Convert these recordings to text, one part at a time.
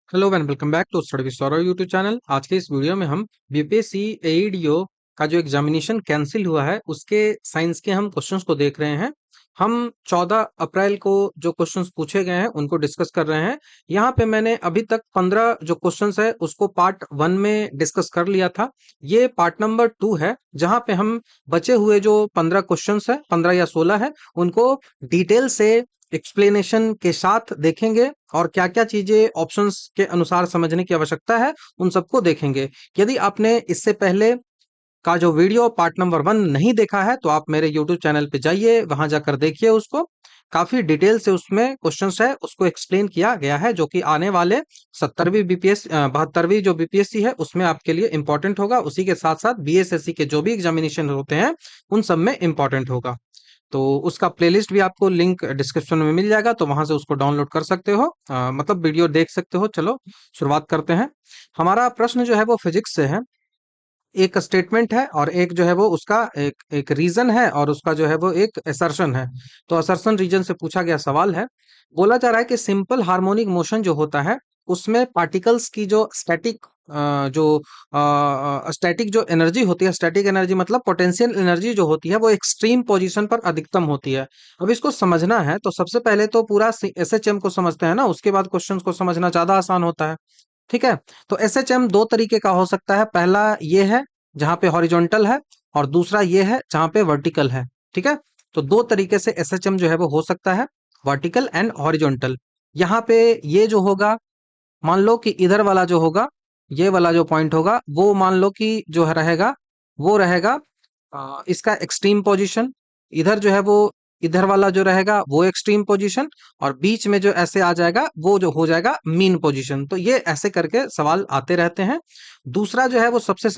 Hello and welcome back to study with Saurabh YouTube channel. आज के इस वीडियो में हम बीपीएससी एईडीओ का जो एग्जामिनेशन कैंसिल हुआ है उसके साइंस के हम क्वेश्चंस को देख रहे हैं। हम 14 अप्रैल को जो क्वेश्चंस पूछे गए हैं उनको डिस्कस कर रहे हैं। यहाँ पे मैंने अभी तक 15 जो क्वेश्चंस है उसको पार्ट 1 में डिस्कस कर लिया था। ये पार्ट नंबर 2 है जहाँ पे हम बचे हुए जो 15 क्वेश्चंस है, 15 या 16 है, उनको डिटेल से एक्सप्लेनेशन के साथ देखेंगे और क्या-क्या चीजें ऑप्शंस के अनुसार समझने की आवश्यकता है उन सबको देखेंगे। यदि आपने इससे पहले का जो वीडियो पार्ट नंबर 1 नहीं देखा है तो आप मेरे यूट्यूब चैनल पे जाइए, वहां जाकर देखिए उसको। काफी डिटेल से उसमें क्वेश्चंस है उसको एक्सप्लेन किया गया है जो कि आने वाले 70वीं बीपीएस 72वीं जो बीपीएससी है उसमें आपके लिए इंपॉर्टेंट होगा। उसी के साथ-साथ बीएसएससी के जो भी एग्जामिनेशन होते हैं उन सब में इंपॉर्टेंट होगा। तो उसका प्लेलिस्ट भी आपको लिंक डिस्क्रिप्शन में मिल जाएगा, तो वहां से उसको डाउनलोड कर सकते हो, मतलब वीडियो देख सकते हो। चलो शुरुआत करते हैं। हमारा प्रश्न जो है वो फिजिक्स से है। एक स्टेटमेंट है और एक जो है वो उसका एक एक रीजन है और उसका जो है वो एक असर्शन है। तो असर्शन रीजन से पूछा गया सवाल है। बोला जा रहा है कि सिंपल हार्मोनिक मोशन जो होता है उसमें पार्टिकल्स की जो स्टैटिक जो स्टैटिक जो एनर्जी होती है, स्टैटिक एनर्जी मतलब पोटेंशियल एनर्जी जो होती है वो एक्सट्रीम पोजीशन पर अधिकतम होती है। अब इसको समझना है तो सबसे पहले तो पूरा एसएचएम को समझते हैं ना, उसके बाद क्वेश्चंस को समझना ज्यादा आसान होता है। ठीक है। तो एसएचएम दो तरीके का हो सकता है। पहला ये है जहां पे हॉरिजॉन्टल है और दूसरा ये है जहां पे वर्टिकल है। ठीक है। तो दो तरीके से एसएचएम जो है वो हो सकता है, वर्टिकल एंड हॉरिजॉन्टल। यहाँ पे ये जो होगा, मान लो कि इधर वाला जो होगा, ये वाला जो पॉइंट होगा वो मान लो कि जो है रहेगा वो रहेगा इसका एक्सट्रीम पोजीशन। इधर जो है वो इधर वाला जो रहेगा वो एक्सट्रीम पोजीशन और बीच में जो ऐसे आ जाएगा वो जो हो जाएगा मीन पोजीशन। तो ये ऐसे करके सवाल आते रहते हैं। दूसरा जो है वो सबसे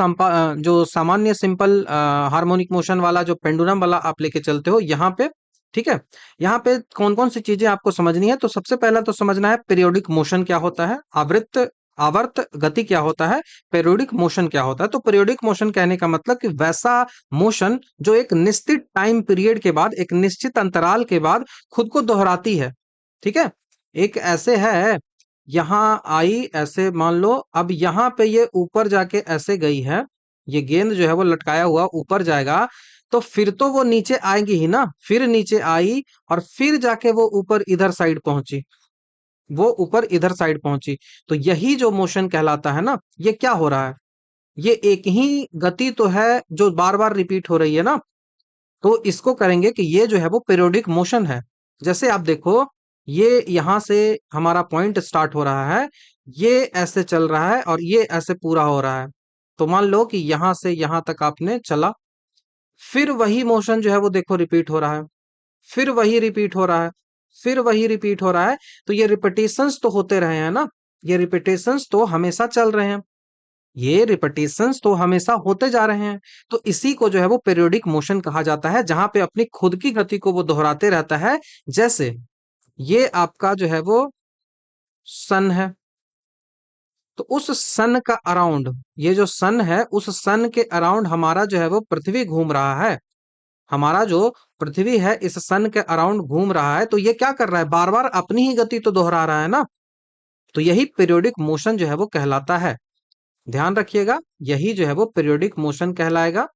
जो सामान्य सिंपल हार्मोनिक मोशन वाला जो पेंडुलम वाला आप लेके चलते हो यहाँ पे। ठीक है। यहाँ पे कौन कौन सी चीजें आपको समझनी है, तो सबसे पहला तो समझना है पीरियोडिक मोशन क्या होता है, आवृत्त आवर्त गति क्या होता है, पीरियोडिक मोशन क्या होता है। तो पीरियोडिक मोशन कहने का मतलब कि वैसा मोशन जो एक निश्चित टाइम पीरियड के बाद, एक निश्चित अंतराल के बाद खुद को दोहराती है। ठीक है। एक ऐसे है, यहाँ आई ऐसे मान लो, अब यहाँ पे ये ऊपर जाके ऐसे गई है, ये गेंद जो है वो लटकाया हुआ ऊपर जाएगा, तो फिर तो वो नीचे आएगी ही ना, फिर नीचे आई और फिर जाके वो ऊपर इधर साइड पहुंची, वो ऊपर इधर साइड पहुंची। तो यही जो मोशन कहलाता है ना, ये क्या हो रहा है, ये एक ही गति तो है जो बार बार रिपीट हो रही है ना। तो इसको करेंगे कि ये जो है वो पीरियोडिक मोशन है। जैसे आप देखो, ये यहां से हमारा पॉइंट स्टार्ट हो रहा है, ये ऐसे चल रहा है और ये ऐसे पूरा हो रहा है। तो मान लो कि यहां से यहां तक आपने चला, फिर वही मोशन जो है वो देखो रिपीट हो रहा है, फिर वही रिपीट हो रहा है, फिर वही रिपीट हो रहा है। तो ये रिपीटेशंस तो होते रहे हैं ना, ये रिपीटेशंस तो हमेशा चल रहे हैं, ये रिपीटेशंस तो हमेशा होते जा रहे हैं। तो इसी को जो है वो पीरियोडिक मोशन कहा जाता है, जहां पे अपनी खुद की गति को वो दोहराते रहता है। जैसे ये आपका जो है वो सन है, तो उस सन का अराउंड, ये जो सन है उस सन के अराउंड हमारा जो है वो पृथ्वी घूम रहा है। हमारा जो पृथ्वी है इस सन के अराउंड घूम रहा है, तो ये क्या कर रहा है, बार बार अपनी ही गति तो दोहरा रहा है ना। तो यही पीरियोडिक मोशन जो है वो कहलाता है। ध्यान रखिएगा, यही जो है वो पीरियोडिक मोशन कहलाएगा।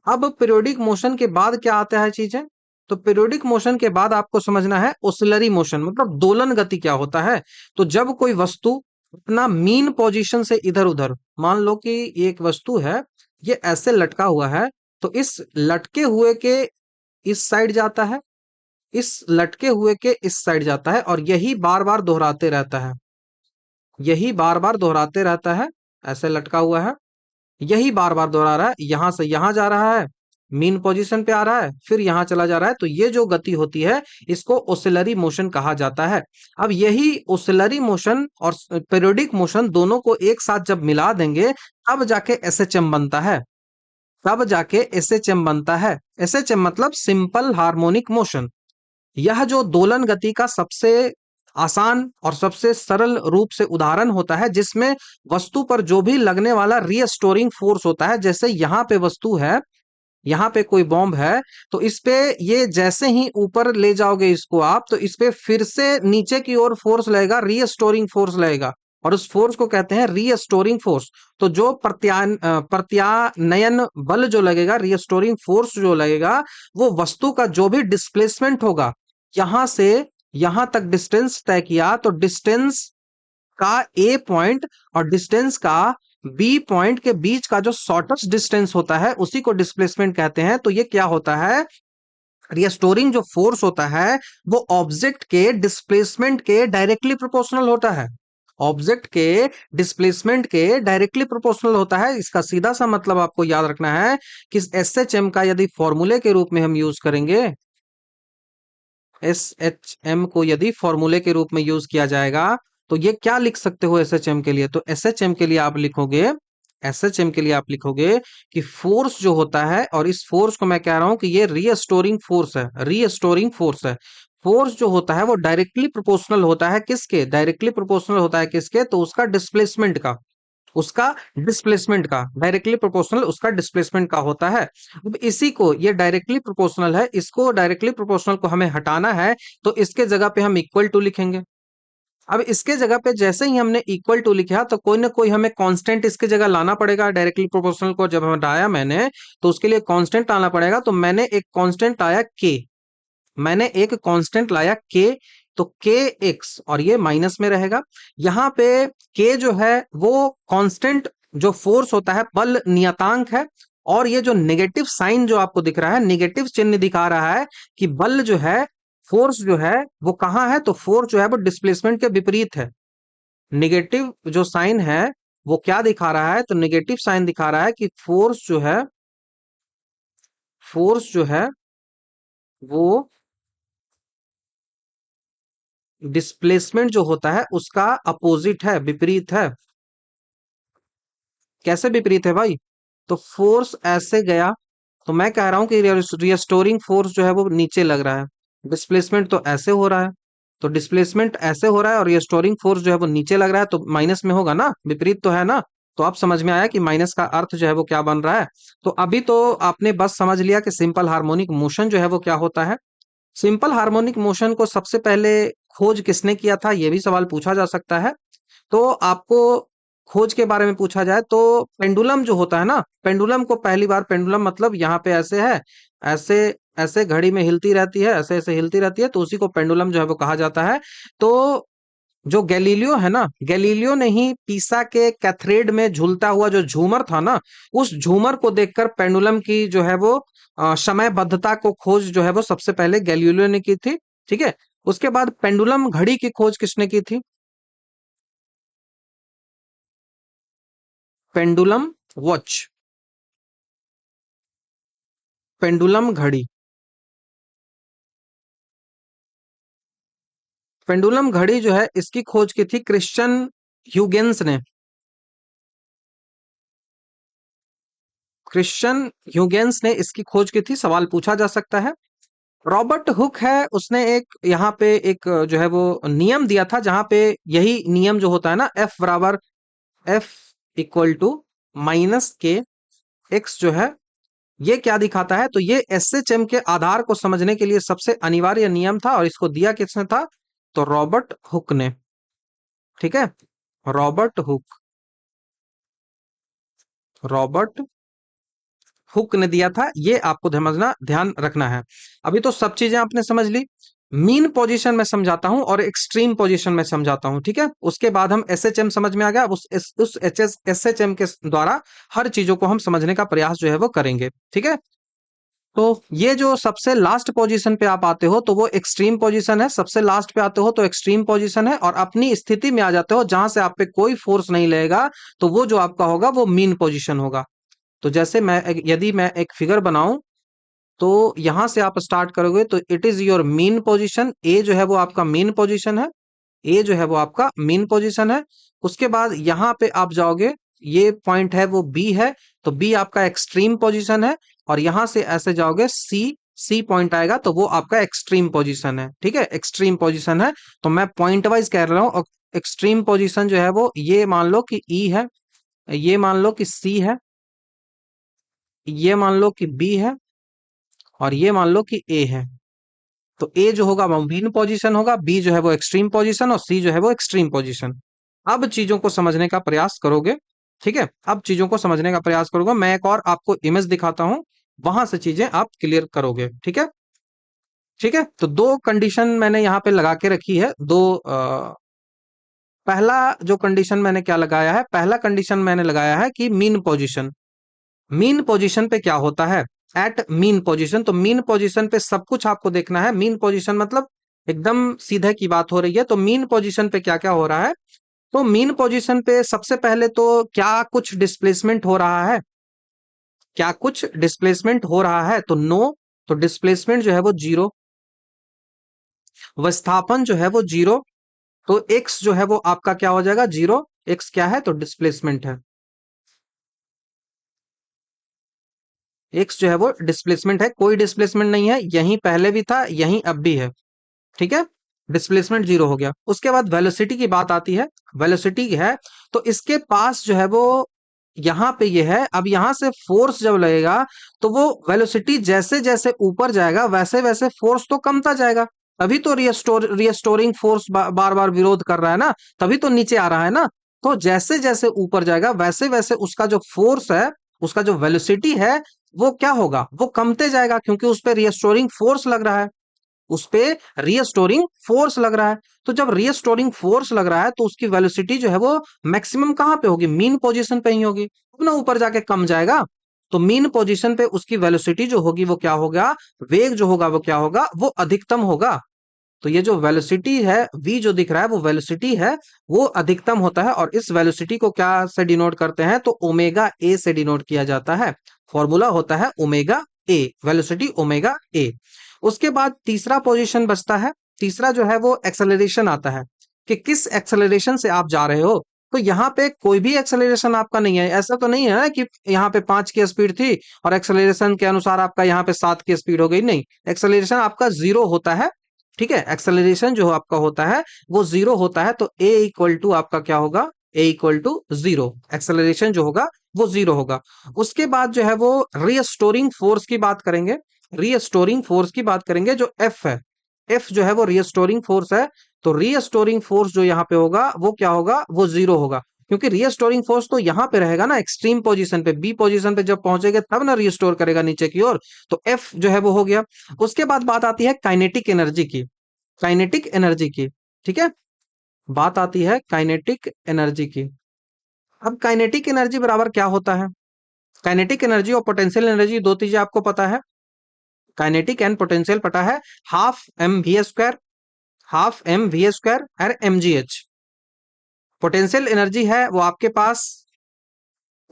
अब पीरियोडिक मोशन के बाद क्या आता है चीजें, तो पीरियोडिक मोशन के बाद आपको समझना है ओसिलरी मोशन, मतलब दोलन गति क्या होता है। तो जब कोई वस्तु अपना मीन पोजीशन से इधर उधर, मान लो कि एक वस्तु है, ये ऐसे लटका हुआ है, तो इस लटके हुए के इस साइड जाता है, इस लटके हुए के इस साइड जाता है और यही बार बार दोहराते रहता है, यही बार बार दोहराते रहता है। ऐसे लटका हुआ है, यही बार बार दोहरा रहा है, यहां से यहां जा रहा है, मीन पोजीशन पे आ रहा है, फिर यहां चला जा रहा है। तो ये जो गति होती है इसको ओसिलरी मोशन कहा जाता है। अब यही ओसिलरी मोशन और पीरियोडिक मोशन दोनों को एक साथ जब मिला देंगे तब जाके एसएचएम बनता है, तब जाके एसएचएम बनता है। एसएचएम मतलब सिंपल हार्मोनिक मोशन। यह जो दोलन गति का सबसे आसान और सबसे सरल रूप से उदाहरण होता है, जिसमें वस्तु पर जो भी लगने वाला रीस्टोरिंग फोर्स होता है, जैसे यहाँ पे वस्तु है, यहाँ पे कोई बॉम्ब है, तो इस पे ये जैसे ही ऊपर ले जाओगे इसको आप, तो इस पे फिर से नीचे की ओर फोर्स लगेगा, रीस्टोरिंग फोर्स लगेगा। और उस फोर्स को कहते हैं रीस्टोरिंग फोर्स। तो जो प्रत्यानयन बल जो लगेगा, रीस्टोरिंग फोर्स जो लगेगा, वो वस्तु का जो भी डिस्प्लेसमेंट होगा, यहां से यहां तक डिस्टेंस तय किया, तो डिस्टेंस का ए पॉइंट और डिस्टेंस का बी पॉइंट के बीच का जो शॉर्टेस्ट डिस्टेंस होता है, उसी को डिस्प्लेसमेंट कहते हैं। तो ये क्या होता है, रिस्टोरिंग जो फोर्स होता है वो ऑब्जेक्ट के डिस्प्लेसमेंट के डायरेक्टली प्रोपोर्शनल होता है। ऑब्जेक्ट के डिस्प्लेसमेंट के डायरेक्टली प्रोपोर्शनल होता है। इसका सीधा सा मतलब आपको याद रखना है कि एसएचएम का यदि फॉर्मूले के रूप में हम यूज करेंगे, एसएचएम को यदि फॉर्मूले के रूप में यूज किया जाएगा, तो ये क्या लिख सकते हो एसएचएम के लिए, तो एसएचएम के लिए आप लिखोगे, एसएचएम के लिए आप लिखोगे कि फोर्स जो होता है, और इस फोर्स को मैं कह रहा हूं कि ये रीस्टोरिंग फोर्स है, रीस्टोरिंग फोर्स है। फोर्स जो होता है वो डायरेक्टली प्रोपोर्शनल होता है किसके, डायरेक्टली प्रोपोर्शनल होता है किसके, तो उसका डिस्प्लेसमेंट का, उसका डिस्प्लेसमेंट का डायरेक्टली प्रोपोर्शनल उसका डिस्प्लेसमेंट का होता है। अब इसी को, ये डायरेक्टली प्रोपोर्शनल है, इसको डायरेक्टली प्रोपोर्शनल को हमें हटाना है, तो इसके जगह पे हम इक्वल टू लिखेंगे। अब इसके जगह पे जैसे ही हमने इक्वल टू लिखा, तो कोई ना कोई हमें कांस्टेंट इसके जगह लाना पड़ेगा। डायरेक्टली प्रोपोर्शनल को जब हटाया मैंने, तो उसके लिए कांस्टेंट लाना पड़ेगा। तो मैंने एक कांस्टेंट लाया के, मैंने एक कांस्टेंट लाया के, तो के एक्स, और ये माइनस में रहेगा। यहाँ पे के जो है वो कांस्टेंट जो फोर्स होता है, बल नियतांक है। और ये जो नेगेटिव साइन जो आपको दिख रहा है, नेगेटिव चिन्ह दिखा रहा है कि बल जो है, फोर्स जो है वो कहाँ है, तो फोर्स जो है वो डिस्प्लेसमेंट के विपरीत है। नेगेटिव जो साइन है वो क्या दिखा रहा है, तो नेगेटिव साइन दिखा रहा है कि फोर्स जो है, फोर्स जो है वो डिस्प्लेसमेंट जो होता है उसका अपोजिट है, विपरीत है। कैसे विपरीत है भाई, तो फोर्स ऐसे गया, तो मैं कह रहा हूं कि रिस्टोरिंग फोर्स जो है वो नीचे लग रहा है, डिस्प्लेसमेंट तो ऐसे हो रहा है, तो डिस्प्लेसमेंट ऐसे हो रहा है और रिस्टोरिंग फोर्स जो है वो नीचे लग रहा है, तो माइनस में होगा ना, विपरीत तो है ना। तो आप समझ में आया कि माइनस का अर्थ जो है वो क्या बन रहा है। तो अभी तो आपने बस समझ लिया कि सिंपल हार्मोनिक मोशन जो है वो क्या होता है। सिंपल हार्मोनिक मोशन को सबसे पहले खोज किसने किया था, यह भी सवाल पूछा जा सकता है। तो आपको खोज के बारे में पूछा जाए, तो पेंडुलम जो होता है ना, पेंडुलम को पहली बार, पेंडुलम मतलब यहाँ पे ऐसे है, ऐसे ऐसे घड़ी में हिलती रहती है, ऐसे ऐसे हिलती रहती है, तो उसी को पेंडुलम जो है वो कहा जाता है। तो जो गैलीलियो है ना, गैलीलियो ने ही पीसा के कैथेड्रल में झूलता हुआ जो झूमर था ना, उस झूमर को देखकर पेंडुलम की जो है वो समयबद्धता को खोज जो है वो सबसे पहले गैलीलियो ने की थी। ठीक है, उसके बाद पेंडुलम घड़ी की खोज किसने की थी, पेंडुलम वॉच, पेंडुलम घड़ी, पेंडुलम घड़ी जो है इसकी खोज की थी क्रिश्चियन ह्यूगेंस ने, क्रिश्चियन ह्यूगेंस ने इसकी खोज की थी। सवाल पूछा जा सकता है। रॉबर्ट हुक है, उसने एक यहाँ पे एक जो है वो नियम दिया था, जहां पे यही नियम जो होता है ना, एफ बराबर एफ इक्वल टू माइनस के एक्स जो है, ये क्या दिखाता है, तो ये एसएचएम के आधार को समझने के लिए सबसे अनिवार्य नियम था, और इसको दिया किसने था, तो रॉबर्ट हुक ने। ठीक है, रॉबर्ट हुक, रॉबर्ट हुक ने दिया था, ये आपको समझना, ध्यान रखना है। अभी तो सब चीजें आपने समझ ली। मीन पोजीशन में समझाता हूं और एक्सट्रीम पोजीशन में समझाता हूं, ठीक है। उसके बाद हम एसएचएम समझ में आ गया, उस एसएचएम के द्वारा हर चीजों को हम समझने का प्रयास जो है वो करेंगे, ठीक है। तो ये जो सबसे लास्ट पोजीशन पे आप आते हो, तो वो एक्सट्रीम पोजीशन है। सबसे लास्ट पे आते हो तो एक्सट्रीम पोजीशन है, और अपनी स्थिति में आ जाते हो जहां से आप पे कोई फोर्स नहीं लगेगा, तो वो जो आपका होगा वो मीन पोजीशन होगा। तो जैसे यदि मैं एक फिगर बनाऊं, तो यहां से आप स्टार्ट करोगे, तो it is your mean position, ए जो है वो आपका मीन पोजीशन है, ए जो है वो आपका मीन पोजीशन है। उसके बाद यहां पे आप जाओगे, ये पॉइंट है वो बी है, तो बी आपका एक्सट्रीम पोजीशन है। और यहां से ऐसे जाओगे, सी, सी पॉइंट आएगा, तो वो आपका एक्सट्रीम पोजीशन है, ठीक है, एक्सट्रीम पोजीशन है। तो मैं पॉइंट वाइज कह रहा हूं, और एक्सट्रीम पोजीशन जो है वो, ये मान लो कि ई है, ये मान लो कि सी है, ये मान लो कि बी है, और ये मान लो कि ए है। तो ए जो होगा वो मीन पोजीशन होगा, बी जो है वो एक्सट्रीम पोजीशन, और सी जो है वो एक्सट्रीम पोजीशन। अब चीजों को समझने का प्रयास करोगे, ठीक है, अब चीजों को समझने का प्रयास करोगे। मैं एक और आपको इमेज दिखाता हूं, वहां से चीजें आप क्लियर करोगे, ठीक है। ठीक है, तो दो कंडीशन मैंने यहाँ पे लगा के रखी है, दो पहला जो कंडीशन मैंने क्या लगाया है, पहला कंडीशन मैंने लगाया है कि मीन पोजीशन। मीन पोजीशन पे क्या होता है, एट मीन पोजीशन, तो मीन पोजीशन पे सब कुछ आपको देखना है। मीन पोजीशन मतलब एकदम सीधे की बात हो रही है, तो मीन पोजीशन पे क्या क्या हो रहा है। तो मीन पोजीशन पे सबसे पहले तो क्या कुछ डिस्प्लेसमेंट हो रहा है, क्या कुछ डिस्प्लेसमेंट हो रहा है, तो नो। तो डिस्प्लेसमेंट जो है वो जीरो, विस्थापन जो है वो जीरो, तो एक्स जो है वो आपका क्या हो जाएगा, जीरो। एक्स क्या है, तो डिस्प्लेसमेंट है, एक्स जो है वो डिस्प्लेसमेंट है, कोई डिस्प्लेसमेंट नहीं है, यहीं पहले भी था यहीं अब भी है, ठीक है। डिस्प्लेसमेंट जीरो हो गया। उसके बाद वेलोसिटी की बात आती है, वेलोसिटी है, तो इसके पास जो है वो यहां पे ये है, अब यहां से फोर्स जब लगेगा तो वो वेलोसिटी जैसे जैसे ऊपर जाएगा वैसे वैसे फोर्स तो कमता जाएगा, तभी तो रिस्टोरिंग फोर्स बार बार विरोध कर रहा है ना, तभी तो नीचे आ रहा है ना। तो जैसे जैसे ऊपर जाएगा वैसे वैसे उसका जो फोर्स है, उसका जो वेलोसिटी है, वो क्या होगा, वो कमते जाएगा, क्योंकि उस पर रिस्टोरिंग फोर्स लग रहा है, उस पे रीस्टोरिंग फोर्स लग रहा है। तो जब रीस्टोरिंग फोर्स लग रहा है तो उसकी वेलोसिटी जो है वो मैक्सिमम कहां पे होगी, मीन पोजीशन पे ही होगी, अब ना ऊपर जाके कम जाएगा। तो मीन पोजीशन पे उसकी वेलोसिटी जो होगी वो क्या होगा, वेग जो होगा वो क्या होगा, वो अधिकतम होगा। तो ये जो वेलोसिटी है, v जो दिख रहा है वो वेलोसिटी है, वो अधिकतम होता है, और इस वेलोसिटी को क्या से डिनोट करते हैं, तो ओमेगा ए से डिनोट किया जाता है। फॉर्मूला होता है omega A, velocity omega A. उसके बाद तीसरा पोजीशन बचता है, तीसरा जो है वो एक्सेलरेशन आता है, कि किस एक्सेलरेशन से आप जा रहे हो। तो यहाँ पे कोई भी एक्सेलरेशन आपका नहीं है, ऐसा तो नहीं है ना कि यहाँ पे 5 की स्पीड थी और एक्सेलरेशन के अनुसार आपका यहाँ पे 7 की स्पीड हो गई, नहीं, एक्सेलरेशन आपका जीरो होता है, ठीक है। एक्सेलरेशन जो आपका होता है वो जीरो होता है, तो ए इक्वल टू आपका क्या होगा, ए इक्वल टू जीरो, एक्सेलरेशन जो होगा वो जीरो होगा। उसके बाद जो है वो रीस्टोरिंग फोर्स की बात करेंगे, रीस्टोरिंग फोर्स की बात करेंगे, जो एफ है, एफ जो है वो रीस्टोरिंग फोर्स है। तो रीस्टोरिंग फोर्स जो यहाँ पे होगा वो क्या होगा, वो जीरो होगा, क्योंकि रीस्टोरिंग फोर्स तो यहाँ पे रहेगा ना, एक्सट्रीम पोजीशन पे, बी पोजीशन पे जब पहुंचेगा तब ना रीस्टोर करेगा नीचे की ओर। तो एफ जो है वो हो गया। उसके बाद बात आती है काइनेटिक एनर्जी की, काइनेटिक एनर्जी की, ठीक है, बात आती है काइनेटिक एनर्जी की। अब काइनेटिक एनर्जी बराबर क्या होता है, काइनेटिक एनर्जी और पोटेंशियल एनर्जी दो चीजें आपको पता है, काइनेटिक एंड पोटेंशियल पता है, half m v square, half m v square और m g h. Potential energy है वो आपके पास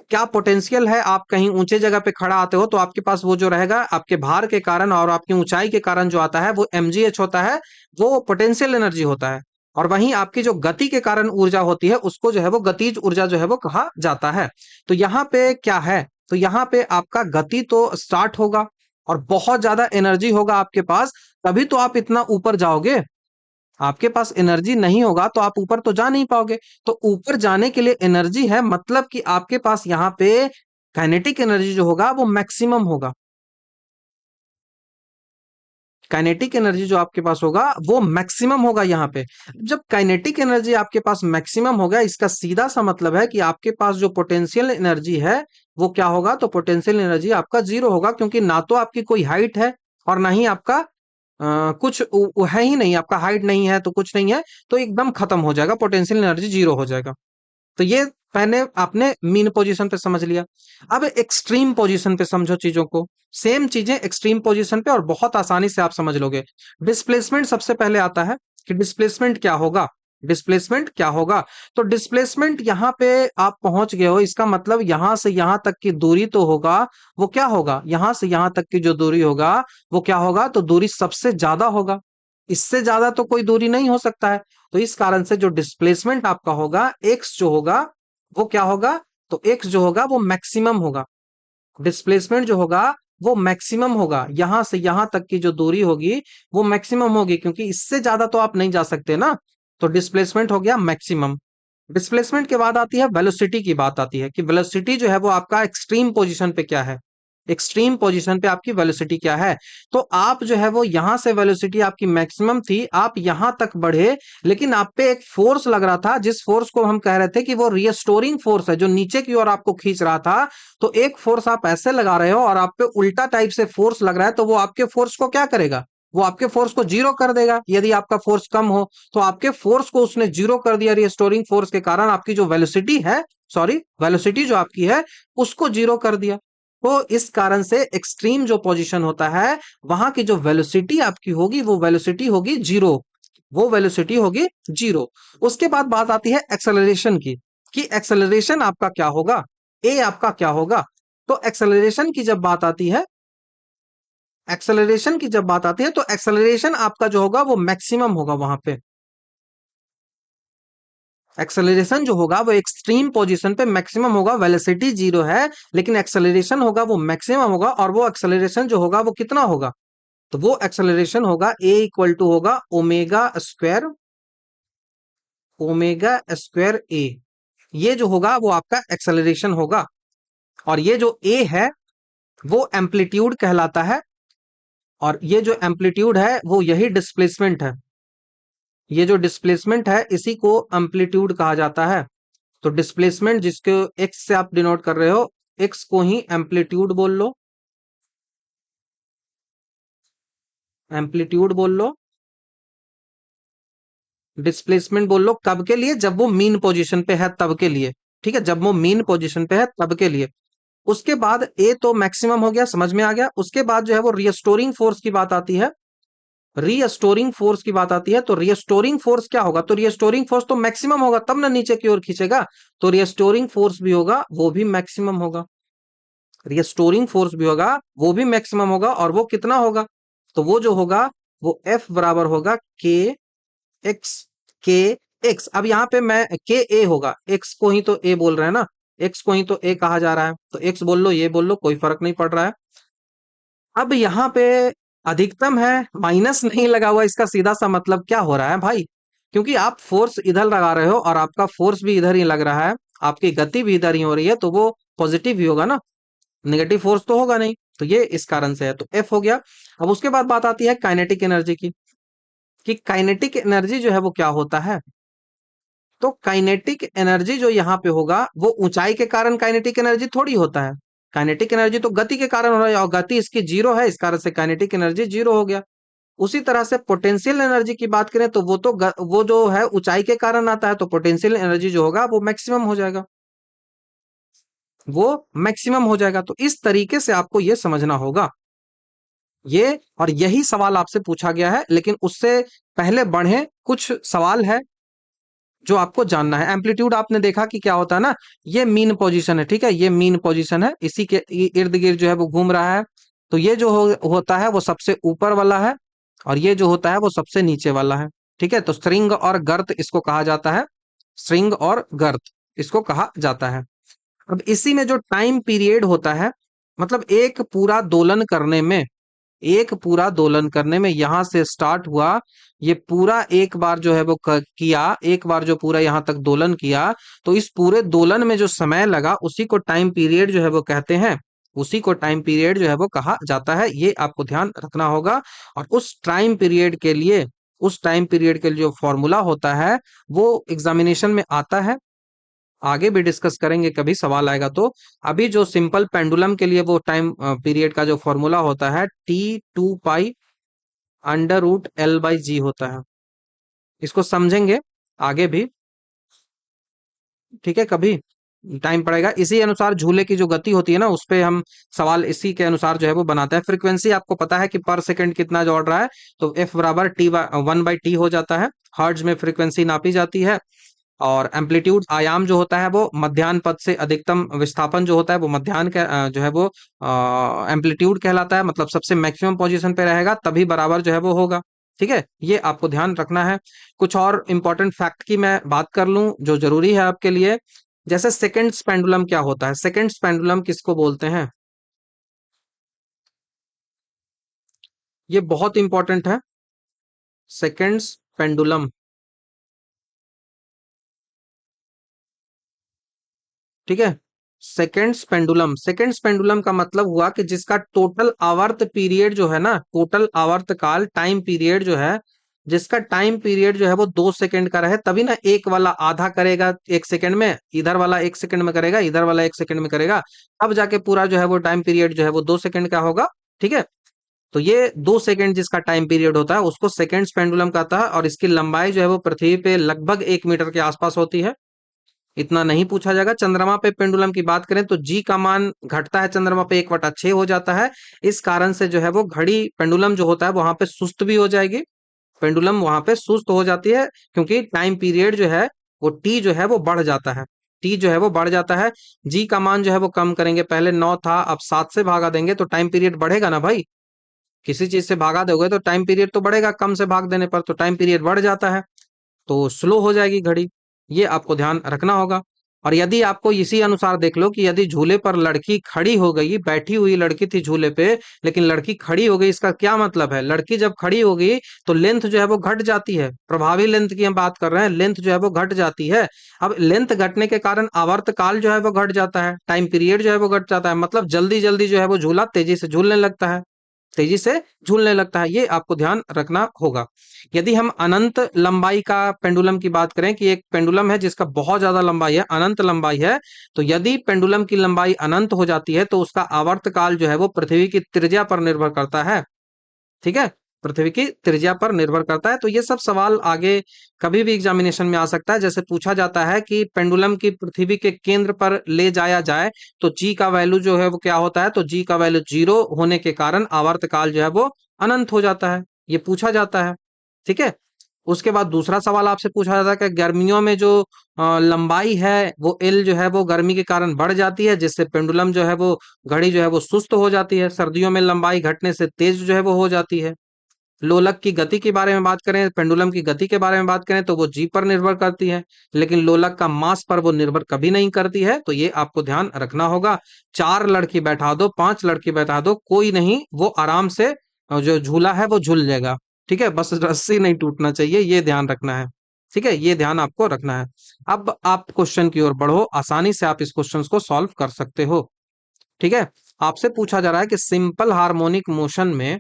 क्या पोटेंशियल है, आप कहीं ऊंचे जगह पे खड़ा आते हो तो आपके पास वो जो रहेगा आपके भार के कारण और आपकी ऊंचाई के कारण जो आता है वो mgh होता है, वो पोटेंशियल एनर्जी होता है। और वहीं आपकी जो गति के कारण ऊर्जा होती है उसको जो है वो गतिज ऊर्जा जो है वो कहा जाता है। तो यहाँ पे क्या है, तो यहाँ पे आपका गति तो स्टार्ट होगा और बहुत ज्यादा एनर्जी होगा आपके पास, तभी तो आप इतना ऊपर जाओगे। आपके पास एनर्जी नहीं होगा तो आप ऊपर तो जा नहीं पाओगे। तो ऊपर जाने के लिए एनर्जी है, मतलब कि आपके पास यहाँ पे काइनेटिक एनर्जी जो होगा वो मैक्सिमम होगा, काइनेटिक एनर्जी जो आपके पास होगा वो मैक्सिमम होगा यहाँ पे। जब काइनेटिक एनर्जी आपके पास मैक्सिमम होगा, इसका सीधा सा मतलब है कि आपके पास जो पोटेंशियल एनर्जी है वो क्या होगा, तो पोटेंशियल एनर्जी आपका जीरो होगा, क्योंकि ना तो आपकी कोई हाइट है और ना ही आपका कुछ है ही नहीं, आपका हाइट नहीं है तो कुछ नहीं है, तो एकदम खत्म हो जाएगा, पोटेंशियल एनर्जी जीरो हो जाएगा। तो ये पहले आपने मीन पोजीशन पे समझ लिया। अब एक्सट्रीम पोजीशन पे समझो चीजों को, सेम चीजें एक्सट्रीम पोजीशन पे और बहुत आसानी से आप समझ लोगे। डिस्प्लेसमेंट सबसे पहले आता है कि डिस्प्लेसमेंट क्या होगा, डिस्प्लेसमेंट क्या होगा। तो डिस्प्लेसमेंट यहाँ पे आप पहुंच गए हो, इसका मतलब यहां से यहां तक की दूरी तो होगा, वो क्या होगा, यहां से यहां तक की जो दूरी होगा वो क्या होगा, तो दूरी सबसे ज्यादा होगा, इससे ज्यादा तो कोई दूरी नहीं हो सकता है। तो इस कारण से जो डिस्प्लेसमेंट आपका होगा, एक्स जो होगा वो क्या होगा, तो एक्स जो होगा वो मैक्सिमम होगा, डिस्प्लेसमेंट जो होगा वो मैक्सिमम होगा, यहां से यहां तक की जो दूरी होगी वो मैक्सिमम होगी, क्योंकि इससे ज्यादा तो आप नहीं जा सकते ना। तो डिस्प्लेसमेंट हो गया मैक्सिमम। डिस्प्लेसमेंट के बाद आती है वेलोसिटी की बात आती है, कि वेलोसिटी जो है वो आपका एक्सट्रीम पोजीशन पे क्या है, एक्सट्रीम पोजीशन पे आपकी वेलोसिटी क्या है। तो आप जो है वो यहां से वेलोसिटी आपकी मैक्सिमम थी, आप यहां तक बढ़े, लेकिन आप पे एक फोर्स लग रहा था, जिस फोर्स को हम कह रहे थे कि वो रिस्टोरिंग फोर्स है, जो नीचे की ओर आपको खींच रहा था। तो एक फोर्स आप ऐसे लगा रहे हो और आप पे उल्टा टाइप से फोर्स लग रहा है, तो वो आपके फोर्स को क्या करेगा, वो आपके फोर्स को जीरो कर देगा। यदि आपका फोर्स कम हो तो आपके फोर्स को उसने जीरो कर दिया, रिस्टोरिंग फोर्स के कारण आपकी जो वेलोसिटी है, सॉरी वेलोसिटी जो आपकी है उसको जीरो कर दिया। तो इस कारण से एक्सट्रीम जो पोजीशन होता है, वहां की जो वेलोसिटी आपकी होगी वो वेलोसिटी होगी जीरो, वो वेलोसिटी होगी जीरो। उसके बाद बात आती है एक्सेलरेशन की, कि एक्सेलरेशन आपका क्या होगा, ए आपका क्या होगा। तो एक्सेलरेशन की जब बात आती है, एक्सेलरेशन की जब बात आती है तो एक्सेलरेशन आपका जो होगा वो मैक्सिमम होगा वहां पे। एक्सेलरेशन जो होगा वो एक्सट्रीम पोजीशन पे मैक्सिमम होगा, वेलोसिटी जीरो है लेकिन एक्सेलरेशन होगा वो मैक्सिमम होगा, और वो एक्सेलरेशन जो होगा वो कितना होगा, तो वो एक्सेलरेशन होगा ए इक्वल टू होगा ओमेगा स्क्वायर ए। ये जो होगा वो आपका एक्सेलरेशन होगा, और ये जो ए है वो एम्पलीट्यूड कहलाता है, और ये जो एम्पलीट्यूड है वो यही डिस्प्लेसमेंट है। ये जो डिस्प्लेसमेंट है इसी को एम्पलीट्यूड कहा जाता है। तो डिस्प्लेसमेंट जिसको एक्स से आप डिनोट कर रहे हो, एक्स को ही एम्पलीट्यूड बोल लो, एम्पलीट्यूड बोल लो, डिस्प्लेसमेंट बोल लो, कब के लिए, जब वो मीन पोजीशन पे है तब के लिए। ठीक है, जब वो मीन पोजीशन पे है तब के लिए। उसके बाद ए तो मैक्सिमम हो गया, समझ में आ गया। उसके बाद जो है वो रिस्टोरिंग फोर्स की बात आती है, रीस्टोरिंग फोर्स की बात आती है। तो रीस्टोरिंग फोर्स क्या होगा, तो रीस्टोरिंग फोर्स तो मैक्सिमम होगा तब ना नीचे की ओर खींचेगा, तो रीस्टोरिंग फोर्स भी होगा वो भी मैक्सिमम होगा, रिस्टोरिंग फोर्स भी होगा वो भी मैक्सिमम होगा, और वो कितना होगा, तो वो जो होगा वो एफ बराबर होगा के एक्स, के एक्स। अब यहाँ पे मैं के ए होगा, एक्स को ही तो ए बोल रहे हैं ना, एक्स को ही तो ए कहा जा रहा है, तो एक्स बोल लो ये बोल लो कोई फर्क नहीं पड़ रहा है। अब यहाँ पे अधिकतम है, माइनस नहीं लगा हुआ, इसका सीधा सा मतलब क्या हो रहा है भाई, क्योंकि आप फोर्स इधर लगा रहे हो और आपका फोर्स भी इधर ही लग रहा है, आपकी गति भी इधर ही हो रही है, तो वो पॉजिटिव ही होगा ना, नेगेटिव फोर्स तो होगा नहीं। तो ये इस कारण से है, तो एफ हो गया। अब उसके बाद बात आती है काइनेटिक एनर्जी की, कि काइनेटिक एनर्जी जो है वो क्या होता है। तो काइनेटिक एनर्जी जो यहाँ पे होगा वो ऊंचाई के कारण काइनेटिक एनर्जी थोड़ी होता है, काइनेटिक एनर्जी तो गति के कारण हो रहा है, और गति इसकी जीरो है, इस कारण से काइनेटिक एनर्जी जीरो हो गया। उसी तरह से पोटेंशियल एनर्जी की बात करें तो वो तो वो जो है ऊंचाई के कारण आता है, तो पोटेंशियल एनर्जी जो होगा वो मैक्सिमम हो जाएगा, वो मैक्सिमम हो जाएगा। तो इस तरीके से आपको ये समझना होगा ये, और यही सवाल आपसे पूछा गया है। लेकिन उससे पहले बढ़े, कुछ सवाल है जो आपको जानना है। एम्पलीट्यूड आपने देखा कि क्या होता है ना, ये मीन पोजीशन है, ठीक है, ये मीन पोजीशन है, इसी के इर्द गिर्द जो है वो घूम रहा है। तो ये जो होता है वो सबसे ऊपर वाला है, और ये जो होता है वो सबसे नीचे वाला है। ठीक है, तो स्ट्रिंग और गर्त इसको कहा जाता है, स्ट्रिंग और गर्त इसको कहा जाता है। अब इसी में जो टाइम पीरियड होता है, मतलब एक पूरा दोलन करने में, एक पूरा दोलन करने में यहां से स्टार्ट हुआ, ये पूरा एक बार जो है वो किया, एक बार जो पूरा यहां तक दोलन किया, तो इस पूरे दोलन में जो समय लगा उसी को टाइम पीरियड जो है वो कहते हैं, उसी को टाइम पीरियड जो है वो कहा जाता है, ये आपको ध्यान रखना होगा। और उस टाइम पीरियड के लिए, उस टाइम पीरियड के लिए जो फॉर्मूला होता है वो एग्जामिनेशन में आता है, आगे भी डिस्कस करेंगे कभी सवाल आएगा तो। अभी जो सिंपल पेंडुलम के लिए वो टाइम पीरियड का जो फॉर्मूला होता है T2 pi under root L by G होता है, इसको समझेंगे आगे भी, ठीक है, कभी टाइम पड़ेगा। इसी अनुसार झूले की जो गति होती है ना, उस पे हम सवाल इसी के अनुसार जो है वो बनाते हैं। फ्रीक्वेंसी आपको पता है कि पर सेकंड कितना दौड़ रहा है, तो एफ बराबर T1/T हो जाता है, हर्ट्ज में फ्रीक्वेंसी नापी जाती है। और एम्पलीट्यूड आयाम जो होता है वो मध्याह्न पद से अधिकतम विस्थापन जो होता है वो मध्याह्न का जो है वो एम्पलीट्यूड कहलाता है, मतलब सबसे मैक्सिमम पोजीशन पे रहेगा तभी बराबर जो है वो होगा। ठीक है, ये आपको ध्यान रखना है। कुछ और इंपॉर्टेंट फैक्ट की मैं बात कर लूं जो जरूरी है आपके लिए, जैसे सेकंड्स पेंडुलम क्या होता है, सेकंड्स पेंडुलम किसको बोलते हैं, ये बहुत इंपॉर्टेंट है, सेकंड्स पेंडुलम। ठीक है, सेकेंड्स पेंडुलम, सेकेंड्स पेंडुलम का मतलब हुआ कि जिसका टोटल आवर्त पीरियड जो है ना, टोटल आवर्त काल टाइम पीरियड जो है, जिसका टाइम पीरियड जो है वो 2 सेकंड का रहे, तभी ना एक वाला आधा करेगा 1 सेकंड में, इधर वाला 1 सेकंड में करेगा, इधर वाला 1 सेकंड में करेगा, अब जाके पूरा जो है वो टाइम पीरियड जो है वो 2 सेकंड का होगा। ठीक है, तो ये 2 सेकंड जिसका टाइम पीरियड होता है उसको सेकेंड्स पेंडुलम कहता है, और इसकी लंबाई जो है वो पृथ्वी पे लगभग 1 मीटर के आसपास होती है। इतना नहीं पूछा जाएगा। चंद्रमा पे पेंडुलम की बात करें तो जी का मान घटता है, चंद्रमा पे 1/6 हो जाता है। इस कारण से जो है वो घड़ी पेंडुलम जो होता है वहां पे सुस्त भी हो जाएगी, पेंडुलम वहां पे सुस्त हो जाती है, क्योंकि टाइम पीरियड जो है वो टी जो है वो बढ़ जाता है, टी जो है वो बढ़ जाता है। जी का मान जो है वो कम करेंगे, पहले 9 था, अब 7 से भागा देंगे तो टाइम पीरियड बढ़ेगा ना भाई। किसी चीज से भागा दोगे तो टाइम पीरियड तो बढ़ेगा, कम से भाग देने पर तो टाइम पीरियड बढ़ जाता है, तो स्लो हो जाएगी घड़ी। ये आपको ध्यान रखना होगा। और यदि आपको इसी अनुसार देख लो कि यदि झूले पर लड़की खड़ी हो गई, बैठी हुई लड़की थी झूले पे लेकिन लड़की खड़ी हो गई, इसका क्या मतलब है? लड़की जब खड़ी होगी तो लेंथ जो है वो घट जाती है, प्रभावी लेंथ की हम बात कर रहे हैं, लेंथ जो है वो घट जाती है। अब लेंथ घटने के कारण आवर्त काल जो है वो घट जाता है, टाइम पीरियड जो है वो घट जाता है, मतलब जल्दी जल्दी जो है वो झूला तेजी से झूलने लगता है, तेजी से झूलने लगता है। ये आपको ध्यान रखना होगा। यदि हम अनंत लंबाई का पेंडुलम की बात करें कि एक पेंडुलम है जिसका बहुत ज्यादा लंबाई है, अनंत लंबाई है, तो यदि पेंडुलम की लंबाई अनंत हो जाती है तो उसका आवर्त काल जो है वो पृथ्वी की त्रिज्या पर निर्भर करता है। ठीक है, पृथ्वी की त्रिज्या पर निर्भर करता है। तो ये सब सवाल आगे कभी भी एग्जामिनेशन में आ सकता है। जैसे पूछा जाता है कि पेंडुलम की पृथ्वी के केंद्र पर ले जाया जाए तो जी का वैल्यू जो है वो क्या होता है, तो जी का वैल्यू 0 होने के कारण आवर्त काल जो है वो अनंत हो जाता है, ये पूछा जाता है। ठीक है, उसके बाद दूसरा सवाल आपसे पूछा जाता है कि गर्मियों में जो लंबाई है वो एल जो है वो गर्मी के कारण बढ़ जाती है, जिससे पेंडुलम जो है वो घड़ी जो है वो सुस्त हो जाती है। सर्दियों में लंबाई घटने से तेज जो है वो हो जाती है। लोलक की गति के बारे में बात करें, पेंडुलम की गति के बारे में बात करें तो वो जी पर निर्भर करती है, लेकिन लोलक का मास पर वो निर्भर कभी नहीं करती है, तो ये आपको ध्यान रखना होगा। 4 लड़की बैठा दो, 5 लड़की बैठा दो, कोई नहीं, वो आराम से जो झूला है वो झूल जाएगा। ठीक है, बस रस्सी नहीं टूटना चाहिए, ये ध्यान रखना है। ठीक है, ये ध्यान आपको रखना है। अब आप क्वेश्चन की ओर बढ़ो, आसानी से आप इस क्वेश्चन को सॉल्व कर सकते हो। ठीक है, आपसे पूछा जा रहा है कि सिंपल हार्मोनिक मोशन में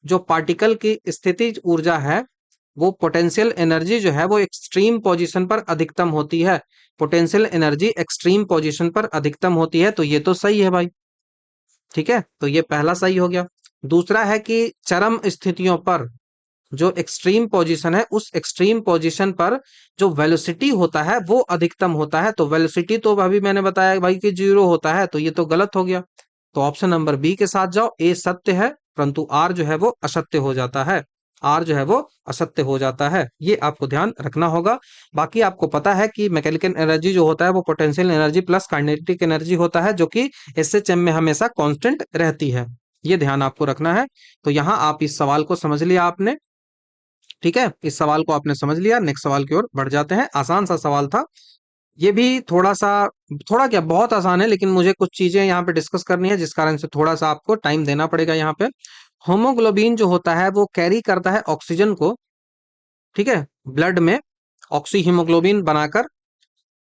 जो पार्टिकल की स्थितिज ऊर्जा है, वो पोटेंशियल एनर्जी जो है वो एक्सट्रीम पोजीशन पर अधिकतम होती है। पोटेंशियल एनर्जी एक्सट्रीम पोजीशन पर अधिकतम होती है, तो ये तो सही है भाई। ठीक है, तो ये पहला सही हो गया। दूसरा है कि चरम स्थितियों पर जो एक्सट्रीम पोजीशन है, उस एक्सट्रीम पोजीशन पर जो वेलोसिटी होता है वो अधिकतम होता है, तो वेलोसिटी तो अभी मैंने बताया भाई कि 0 होता है, तो ये तो गलत हो गया। तो ऑप्शन नंबर बी के साथ जाओ, ए सत्य है परंतु आर जो है वो असत्य हो जाता है, आर जो है वो असत्य हो जाता है, ये आपको ध्यान रखना होगा। बाकी आपको पता है कि मैकेनिकल एनर्जी जो होता है वो potential energy plus kinetic energy होता है, जो कि एसएचएम में हमेशा कांस्टेंट रहती है, ये ध्यान आपको रखना है। तो यहाँ आप इस सवाल को समझ लिया आपने। ठीक है, इस सवाल को आपने समझ लिया, नेक्स्ट सवाल की ओर बढ़ जाते हैं। आसान सा सवाल था ये भी, थोड़ा सा, थोड़ा क्या बहुत आसान है, लेकिन मुझे कुछ चीजें यहाँ पे डिस्कस करनी है जिस कारण से थोड़ा सा आपको टाइम देना पड़ेगा यहाँ पे। होमोग्लोबिन जो होता है वो कैरी करता है ऑक्सीजन को, ठीक है, ब्लड में ऑक्सी हीमोग्लोबिन बनाकर।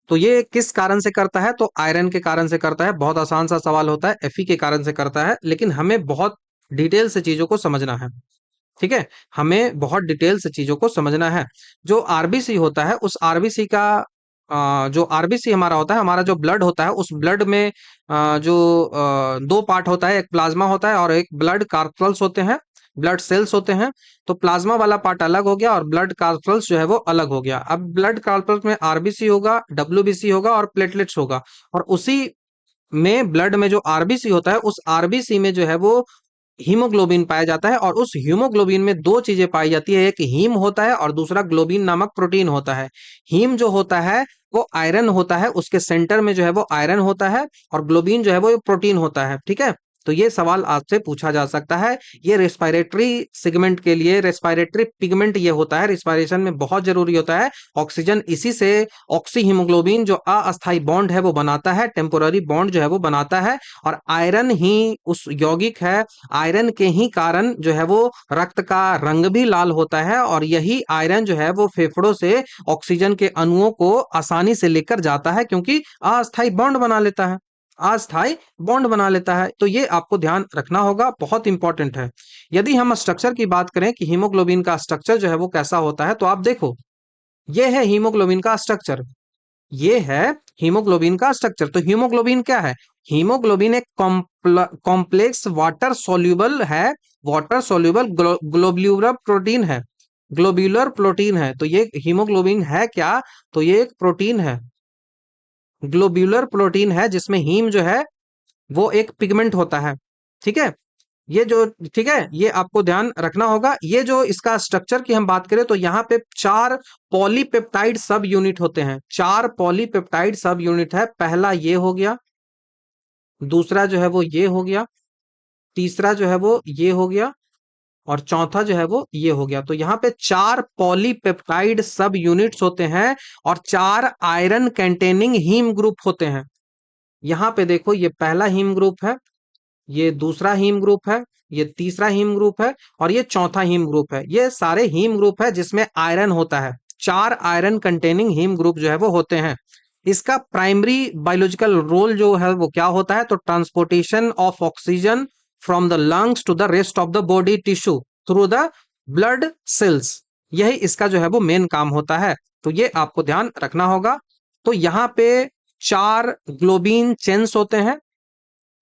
तो ये किस कारण से करता है, तो आयरन के कारण से करता है। बहुत आसान सा सवाल होता है, एफी के कारण से करता है, लेकिन हमें बहुत डिटेल से चीजों को समझना है। ठीक है, हमें बहुत डिटेल से चीजों को समझना है। जो आरबीसी होता है, उस आरबीसी का जो आरबीसी हमारा होता है, हमारा जो ब्लड होता है, उस ब्लड में जो 2 पार्ट होता है, एक प्लाज्मा होता है और एक ब्लड कार्पल्स होते हैं, ब्लड सेल्स होते हैं। तो प्लाज्मा वाला पार्ट अलग हो गया और ब्लड कार्पल्स जो है वो अलग हो गया। अब ब्लड कार्पल्स में आरबीसी होगा, डब्ल्यूबीसी होगा और प्लेटलेट्स होगा, और उसी में ब्लड में जो आरबीसी होता है, उस आरबीसी में जो है वो हीमोग्लोबिन पाया जाता है। और उस हीमोग्लोबिन में 2 चीजें पाई जाती है, एक हीम होता है और दूसरा ग्लोबिन नामक प्रोटीन होता है। हीम जो होता है वो आयरन होता है, उसके सेंटर में जो है वो आयरन होता है, और ग्लोबिन जो है वो प्रोटीन होता है। ठीक है, तो ये सवाल आपसे पूछा जा सकता है। ये रेस्पिरेटरी सेगमेंट के लिए रेस्पिरेटरी पिगमेंट ये होता है, रेस्पिरेशन में बहुत जरूरी होता है ऑक्सीजन, इसी से ऑक्सी हीमोग्लोबिन जो अस्थायी बॉन्ड है वो बनाता है, टेम्पोररी बॉन्ड जो है वो बनाता है। और आयरन ही उस यौगिक है, आयरन के ही कारण जो है वो रक्त का रंग भी लाल होता है, और यही आयरन जो है वो फेफड़ों से ऑक्सीजन के अणुओं को आसानी से लेकर जाता है, क्योंकि अस्थायी बॉन्ड बना लेता है। अस्थाई बॉन्ड बना लेता है। तो ये आपको ध्यान रखना होगा, बहुत इंपॉर्टेंट है। यदि हम स्ट्रक्चर की बात करें कि हीमोग्लोबिन का स्ट्रक्चर जो है वो कैसा होता है, तो आप देखो, ये है हीमोग्लोबिन का स्ट्रक्चर, ये है हीमोग्लोबिन का स्ट्रक्चर। तो हीमोग्लोबिन क्या है? हीमोग्लोबिन एक कॉम्प्लेक्स वाटर सोल्यूबल है, वाटर सोल्यूबल ग्लोब्यूलर प्रोटीन है, ग्लोब्यूलर प्रोटीन है। तो ये हीमोग्लोबिन है क्या? तो ये एक प्रोटीन है, ग्लोब्यूलर प्रोटीन है, जिसमें हीम जो है वो एक पिगमेंट होता है। ठीक है, ये जो, ठीक है, ये आपको ध्यान रखना होगा। ये जो इसका स्ट्रक्चर की हम बात करें तो यहाँ पे 4 पॉलीपेप्टाइड सब यूनिट होते हैं, 4 पॉलीपेप्टाइड सब यूनिट है। पहला ये हो गया, दूसरा जो है वो ये हो गया, तीसरा जो है वो ये हो गया, और चौथा जो है वो ये हो गया। तो यहाँ पे 4 पॉलीपेप्टाइड सब यूनिट्स होते हैं और 4 आयरन कंटेनिंग हीम ग्रुप होते हैं। यहाँ पे देखो, ये पहला हीम ग्रुप है, ये दूसरा हीम ग्रुप है, ये तीसरा हीम ग्रुप है, और ये चौथा हीम ग्रुप है। ये सारे हीम ग्रुप है जिसमें आयरन होता है। 4 आयरन कंटेनिंग हीम ग्रुप जो है वो होते हैं। इसका प्राइमरी बायोलॉजिकल रोल जो है वो क्या होता है? तो transportation of oxygen from the lungs to the rest of the body tissue through the blood cells, यही इसका जो है वो मेन काम होता है। तो ये आपको ध्यान रखना होगा। तो यहाँ पे 4 ग्लोबिन चेन्स होते हैं।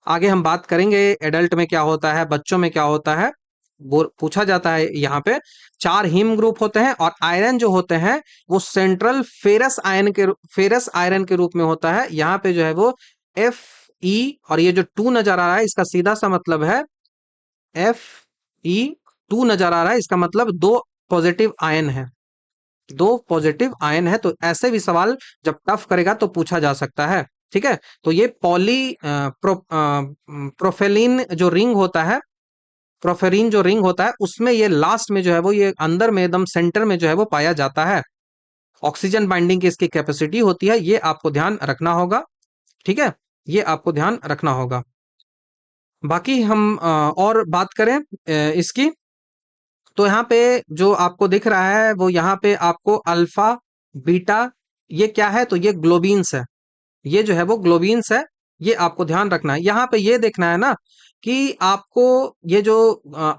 आगे हम बात करेंगे एडल्ट में क्या होता है, बच्चों में क्या होता है, वो पूछा जाता है। यहाँ पे 4 हीम ग्रुप होते हैं, और आयरन जो होते हैं वो सेंट्रल फेरस आयरन के रूप में होता है। यहाँ पे जो है वो Fe, और ये जो 2 नजर आ रहा है इसका सीधा सा मतलब है Fe2 नजर आ रहा है, इसका मतलब 2 पॉजिटिव आयन है, 2 पॉजिटिव आयन है। तो ऐसे भी सवाल जब टफ करेगा तो पूछा जा सकता है। ठीक है, तो ये प्रोफेलिन जो रिंग होता है, प्रोफेरिन जो रिंग होता है, उसमें ये लास्ट में जो है वो, ये अंदर में एकदम सेंटर में जो है वो पाया जाता है। ऑक्सीजन बाइंडिंग की इसकी कैपेसिटी होती है, ये आपको ध्यान रखना होगा। ठीक है, ये आपको ध्यान रखना होगा। बाकी हम और बात करें इसकी, तो यहाँ पे जो आपको दिख रहा है वो यहाँ पे आपको अल्फा, बीटा, ये क्या है? तो ये ग्लोबिन्स है, ये जो है वो ग्लोबिन्स है। ये आपको ध्यान रखना है। यहाँ पे ये देखना है ना कि आपको ये जो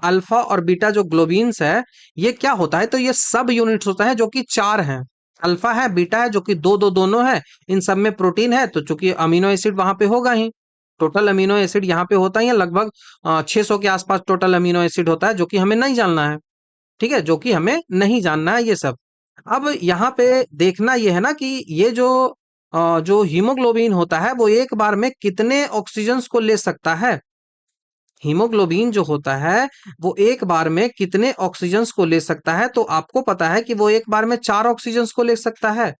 अल्फा और बीटा जो ग्लोबिन्स है, ये क्या होता है? तो ये सब यूनिट्स होता है जो कि 4 हैं। अल्फा है, बीटा है जो कि दो दो दोनों है, इन सब में प्रोटीन है, तो चूंकि अमीनो एसिड वहां पे होगा ही, टोटल अमीनो एसिड यहाँ पे होता ही है लगभग 600 के आसपास टोटल अमीनो एसिड होता है, जो कि हमें नहीं जानना है। ठीक है, जो कि हमें नहीं जानना है ये सब। अब यहाँ पे देखना ये है ना कि ये जो हीमोग्लोबिन होता है वो एक बार में कितने ऑक्सीजन्स को ले सकता है? हीमोग्लोबिन जो होता है वो एक बार में कितने ऑक्सीजन्स को ले सकता है? तो आपको पता है कि वो एक बार में 4 ऑक्सीजन्स को ले सकता है।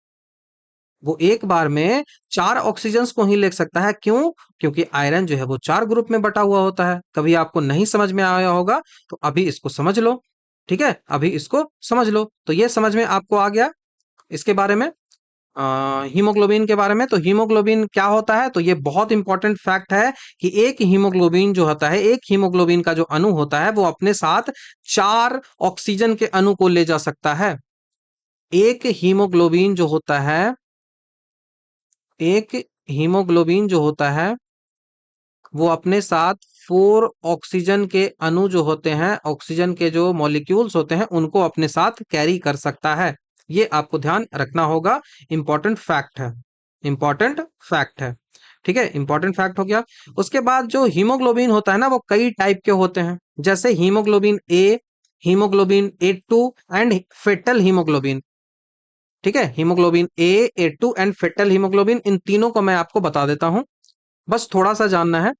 वो एक बार में 4 ऑक्सीजन्स को ही ले सकता है। क्यों? क्योंकि आयरन जो है वो 4 ग्रुप में बटा हुआ होता है। कभी आपको नहीं समझ में आया होगा तो अभी इसको समझ लो। ठीक है, अभी इसको समझ लो। तो ये समझ में आपको आ गया इसके बारे में, हीमोग्लोबिन के बारे में। तो हीमोग्लोबिन क्या होता है? तो ये बहुत इंपॉर्टेंट फैक्ट है कि एक हीमोग्लोबिन जो होता है, एक हीमोग्लोबिन का जो अणु होता है वो अपने साथ 4 ऑक्सीजन के अणु को ले जा सकता है। एक हीमोग्लोबिन जो होता है, एक हीमोग्लोबिन जो होता है वो अपने साथ 4 ऑक्सीजन के अणु जो होते हैं, ऑक्सीजन के जो मॉलिक्यूल्स होते हैं उनको अपने साथ कैरी कर सकता है। ये आपको ध्यान रखना होगा, इंपॉर्टेंट फैक्ट है, इंपॉर्टेंट फैक्ट है। ठीक है, इंपॉर्टेंट फैक्ट हो गया। उसके बाद जो हीमोग्लोबिन होता है ना वो कई टाइप के होते हैं, जैसे haemoglobin A 2 and foetal haemoglobin. ठीक है, haemoglobin A 2 and foetal haemoglobin, इन तीनों को मैं आपको बता देता हूं, बस थोड़ा सा जानना है।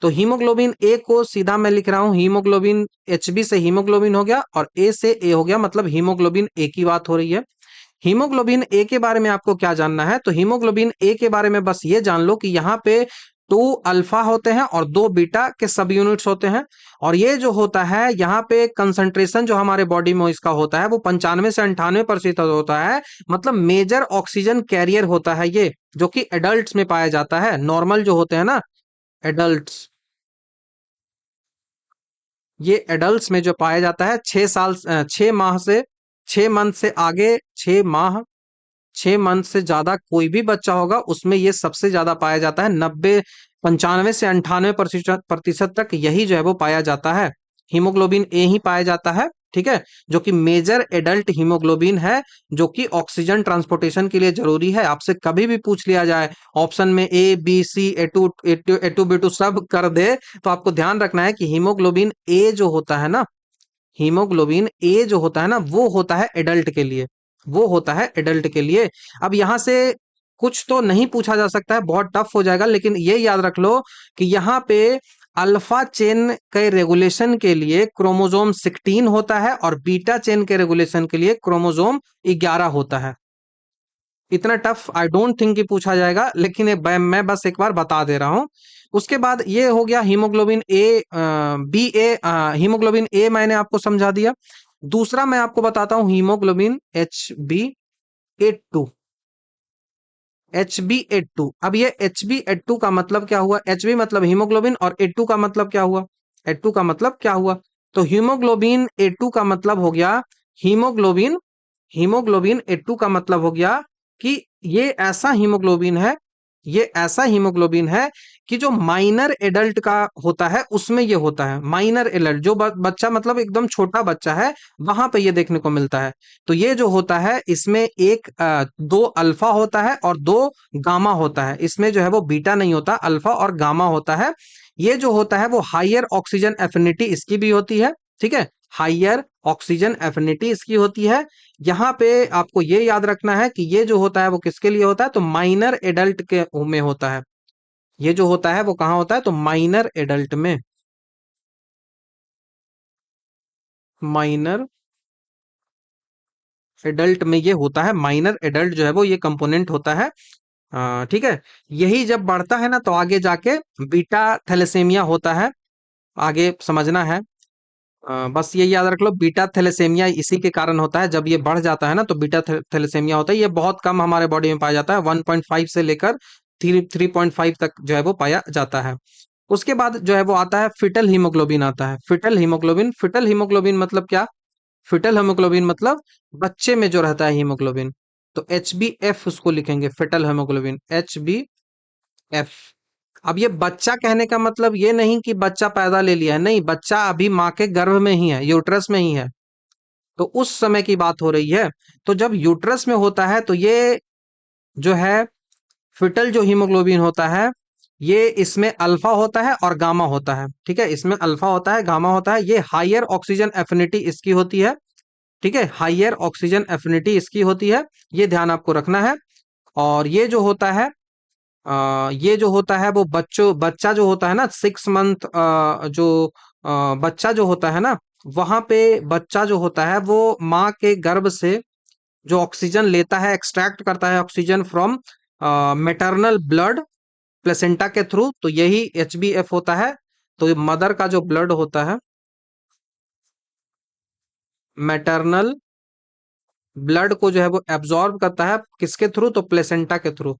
तो हीमोग्लोबिन ए को सीधा मैं लिख रहा हूं, हीमोग्लोबिन HB से हीमोग्लोबिन हो गया और ए से ए हो गया, मतलब हीमोग्लोबिन ए की बात हो रही है। हीमोग्लोबिन ए के बारे में आपको क्या जानना है? तो हीमोग्लोबिन ए के बारे में बस ये जान लो कि यहाँ पे 2 अल्फा होते हैं और 2 बीटा के सब यूनिट्स होते हैं। और ये जो होता है यहाँ पे कंसंट्रेशन जो हमारे बॉडी में इसका होता है वो 95 से 98% होता है, मतलब मेजर ऑक्सीजन कैरियर होता है ये, जो कि एडल्ट्स में पाया जाता है। नॉर्मल जो होते हैं ना एडल्ट्स, ये एडल्ट्स में जो पाया जाता है 6 माह से 6 मंथ से आगे, 6 माह 6 मंथ से ज्यादा कोई भी बच्चा होगा उसमें ये सबसे ज्यादा पाया जाता है। 95 से 98% प्रतिशत तक यही जो है वो पाया जाता है। हीमोग्लोबिन ए ही पाया जाता है, ठीक है, जो कि मेजर एडल्ट हीमोग्लोबिन है, जो कि ऑक्सीजन ट्रांसपोर्टेशन के लिए जरूरी है। आपसे कभी भी पूछ लिया जाए ऑप्शन में A B C A two B two सब कर दे, तो आपको ध्यान रखना है कि हीमोग्लोबिन ए जो होता है ना, हीमोग्लोबिन ए जो होता है ना, वो होता है एडल्ट के लिए, वो होता है एडल्ट के लिए। अब यहां से कुछ तो नहीं पूछा जा सकता है, बहुत टफ हो जाएगा, लेकिन ये याद रख लो कि यहाँ पे अल्फा चेन के रेगुलेशन के लिए क्रोमोसोम 16 होता है और बीटा चेन के रेगुलेशन के लिए क्रोमोसोम 11 होता है। इतना टफ आई डोंट थिंक कि पूछा जाएगा, लेकिन मैं बस एक बार बता दे रहा हूं। उसके बाद ये हो गया haemoglobin A, B A, haemoglobin A मैंने आपको समझा दिया। दूसरा मैं आपको बताता हूं हीमोग्लोबिन HbA2। HbA2, अब ये HbA2 का मतलब क्या हुआ? Hb मतलब हीमोग्लोबिन और A2 का मतलब क्या हुआ? A2 का मतलब क्या हुआ? तो हीमोग्लोबिन A2 का मतलब हो गया हीमोग्लोबिन, हीमोग्लोबिन A2 का मतलब हो गया कि ये ऐसा हीमोग्लोबिन है, ये ऐसा हीमोग्लोबिन है कि जो माइनर एडल्ट का होता है उसमें ये होता है। माइनर एडल्ट जो बच्चा मतलब एकदम छोटा बच्चा है, वहां पे ये देखने को मिलता है। तो ये जो होता है इसमें दो अल्फा होता है और दो गामा होता है। इसमें जो है वो बीटा नहीं होता, अल्फा और गामा होता है। ये जो होता है वो हाइयर ऑक्सीजन एफिनिटी इसकी भी होती है, ठीक है, हाइयर ऑक्सीजन एफिनिटी इसकी होती है। यहाँ पे आपको ये याद रखना है कि ये जो होता है वो किसके लिए होता है? तो माइनर एडल्ट के में होता है। ये जो होता है वो कहाँ होता है? तो माइनर एडल्ट में, माइनर एडल्ट में ये होता है। माइनर एडल्ट जो है वो ये कंपोनेंट होता है। ठीक है, यही जब बढ़ता है ना तो आगे जाके बीटा थैलेसेमिया होता है, आगे समझना है। बस ये याद रख लो, बीटा थैलेसेमिया इसी के कारण होता है। जब ये बढ़ जाता है ना तो बीटा थैलेसेमिया होता है। ये बहुत कम हमारे बॉडी में पाया जाता है, 1.5 से लेकर 3.5 तक जो है वो पाया जाता है। उसके बाद जो है वो आता है फिटल हीमोग्लोबिन आता है। फिटल हीमोग्लोबिन, फिटल हीमोग्लोबिन मतलब क्या? फिटल हीमोग्लोबिन मतलब बच्चे में जो रहता है हीमोग्लोबिन। तो HbF उसको लिखेंगे, फिटल हीमोग्लोबिन HbF। अब ये बच्चा कहने का मतलब ये नहीं कि बच्चा पैदा ले लिया है, नहीं, बच्चा अभी माँ के गर्भ में ही है, यूट्रस में ही है। तो उस समय की बात हो रही है। तो जब यूट्रस में होता है तो ये जो है फिटल जो हीमोग्लोबिन होता है, ये इसमें अल्फा होता है और गामा होता है, ठीक है, इसमें अल्फा होता है, गामा होता है। ये हाइयर ऑक्सीजन एफिनिटी इसकी होती है, ठीक है, हाइयर ऑक्सीजन एफिनिटी इसकी होती है। ये ध्यान आपको रखना है। और ये जो होता है, ये जो होता है वो बच्चा जो होता है ना, 6 मंथ, जो बच्चा जो होता है ना, वहां पे बच्चा जो होता है वो माँ के गर्भ से जो ऑक्सीजन लेता है, एक्सट्रैक्ट करता है oxygen from maternal blood placenta के थ्रू, तो यही HbF होता है। तो मदर का जो ब्लड होता है, मैटरनल ब्लड को जो है वो एब्जॉर्ब करता है किसके थ्रू? तो प्लेसेंटा के थ्रू।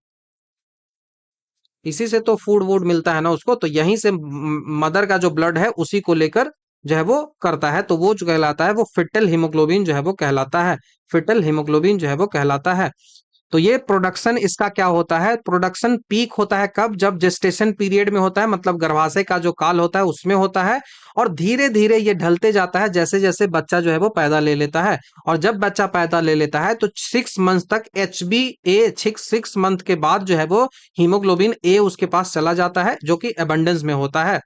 इसी से तो फूड वूड मिलता है ना उसको, तो यहीं से मदर का जो ब्लड है उसी को लेकर जो है वो करता है। तो वो जो कहलाता है वो फिटल हीमोग्लोबिन जो है वो कहलाता है। फिटल हीमोग्लोबिन जो है वो कहलाता है। तो ये प्रोडक्शन इसका क्या होता है? प्रोडक्शन पीक होता है कब? जब जेस्टेशन पीरियड में होता है, मतलब गर्भाशय का जो काल होता है उसमें होता है। और धीरे धीरे ये ढलते जाता है जैसे जैसे बच्चा जो है वो पैदा ले लेता है। और जब बच्चा पैदा ले लेता है तो 6 मंथ तक HbA, 6 मंथ के बाद जो है वो हीमोग्लोबिन ए उसके पास चला जाता है, जो कि एबंडेंस में होता है,